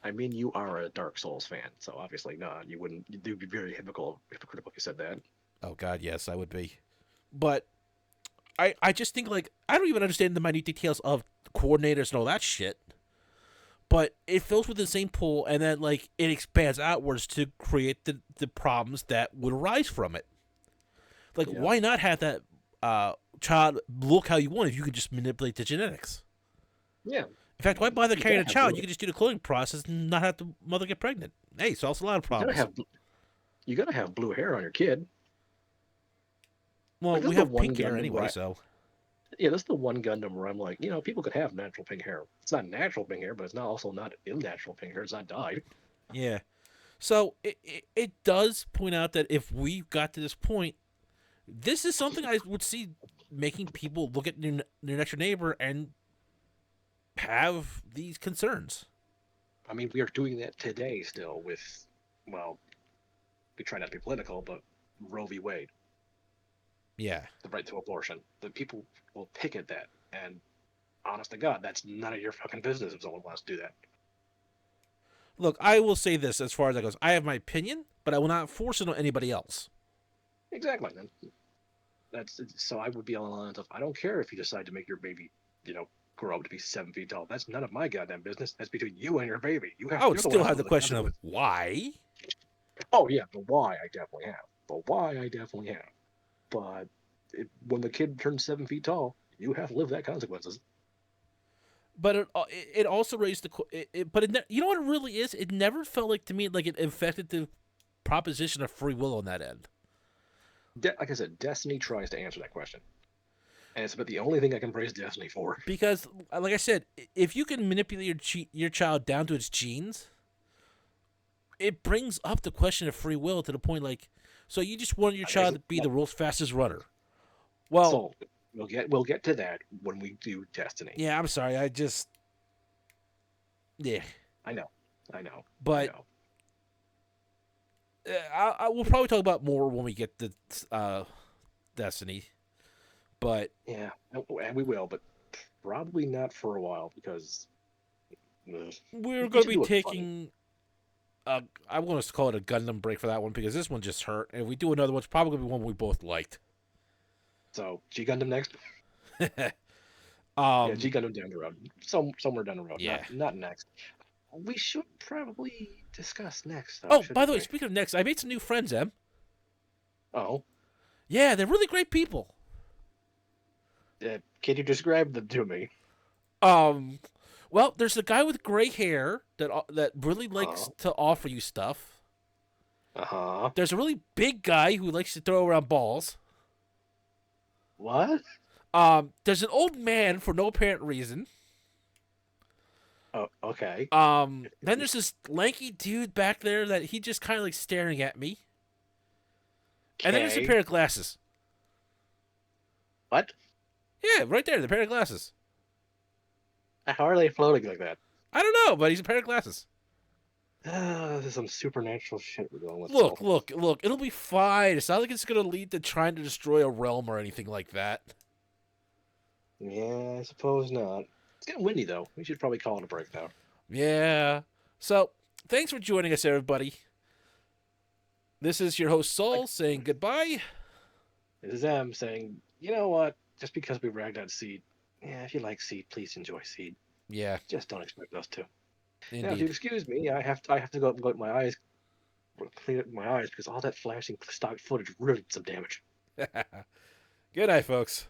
I mean, you are a Dark Souls fan, so obviously not. You wouldn't. You'd be very hypocritical if you said that. Oh God, yes, I would be. But I just think like I don't even understand the minute details of coordinators and all that shit. But it fills with the same pool, and then like it expands outwards to create the problems that would arise from it. Like, Yeah. why not have that child look how you want if you could just manipulate the genetics? Yeah. In fact, why bother You carrying a gotta have child? blue. You could just do the cloning process and not have the mother get pregnant. Hey, solves a lot of You gotta problems. have. You gotta have blue hair on your kid. Well, Like, this we is the have one pink hair Gundam anyway, where so yeah, this is the one Gundam where I'm like, people could have natural pink hair. It's not natural pink hair, but it's not also not unnatural pink hair. It's not dyed. yeah. So it does point out that if we got to this point, this is something I would see making people look at their next door neighbor and have these concerns. I mean, we are doing that today still with, well, we try not to be political, but Roe v. Wade, Yeah. the right to abortion. The people will picket that, and honest to God, that's none of your fucking business if someone wants to do that. Look, I will say this as far as that goes. I have my opinion, but I will not force it on anybody else. Exactly. That's so. I would be on the lines of, I don't care if you decide to make your baby, grow up to be 7 feet tall. That's none of my goddamn business. That's between you and your baby. I would You're the still one have who the knows question of consequences. why. Oh yeah, the why I definitely have. The why I definitely have. But when the kid turns 7 feet tall, you have to live that consequences. But it also raised but you know what it really is? It never felt like to me like it affected the proposition of free will on that end. Like I said, Destiny tries to answer that question, and it's about the only thing I can praise Destiny for. Because, like I said, if you can manipulate your child down to its genes, it brings up the question of free will to the point like, so you just want your child to be the world's fastest runner. Well, So we'll get to that when we do Destiny. yeah, I'm sorry, yeah, I know, but I know. we'll probably talk about more when we get to Destiny. But Yeah, and we will, but probably not for a while because we're we going to should be do it funny. taking I want to call it a Gundam break for that one because this one just hurt. And if we do another one, it's probably going to be one we both liked. So G Gundam next. Yeah, G um, Gundam down the road, somewhere down the road, yeah. not next. We should probably discuss next, though, Oh, by shouldn't the way, we? speaking of next, I made some new friends, Em. Oh, Yeah, they're really great people. can you describe them to me? Um, well, there's a guy with gray hair that really likes Uh, to offer you stuff. uh-huh. There's a really big guy who likes to throw around balls. What? There's an old man for no apparent reason. Oh, okay. Then there's this lanky dude back there that he just kind of like staring at me. And then there's a Okay. pair of glasses. What? Yeah, right there, the pair of glasses. How are they floating like that? I don't know, but he's a pair of glasses. This is some supernatural shit we're going with, Look, so. look, look. It'll be fine. It's not like it's gonna lead to trying to destroy a realm or anything like that. Yeah, I suppose not. It's getting windy, though. We should probably call it a break now. Yeah. So, thanks for joining us, everybody. This is your host Like, Soul saying goodbye. this is them saying, you know what? Just because we ragged on Seed, yeah, if you like Seed, please enjoy Seed. Yeah, Just don't expect us to. Now, if you indeed. excuse me, I have to go up and get my eyes, clean up my eyes because all that flashing stock footage really did some damage. Good night, folks.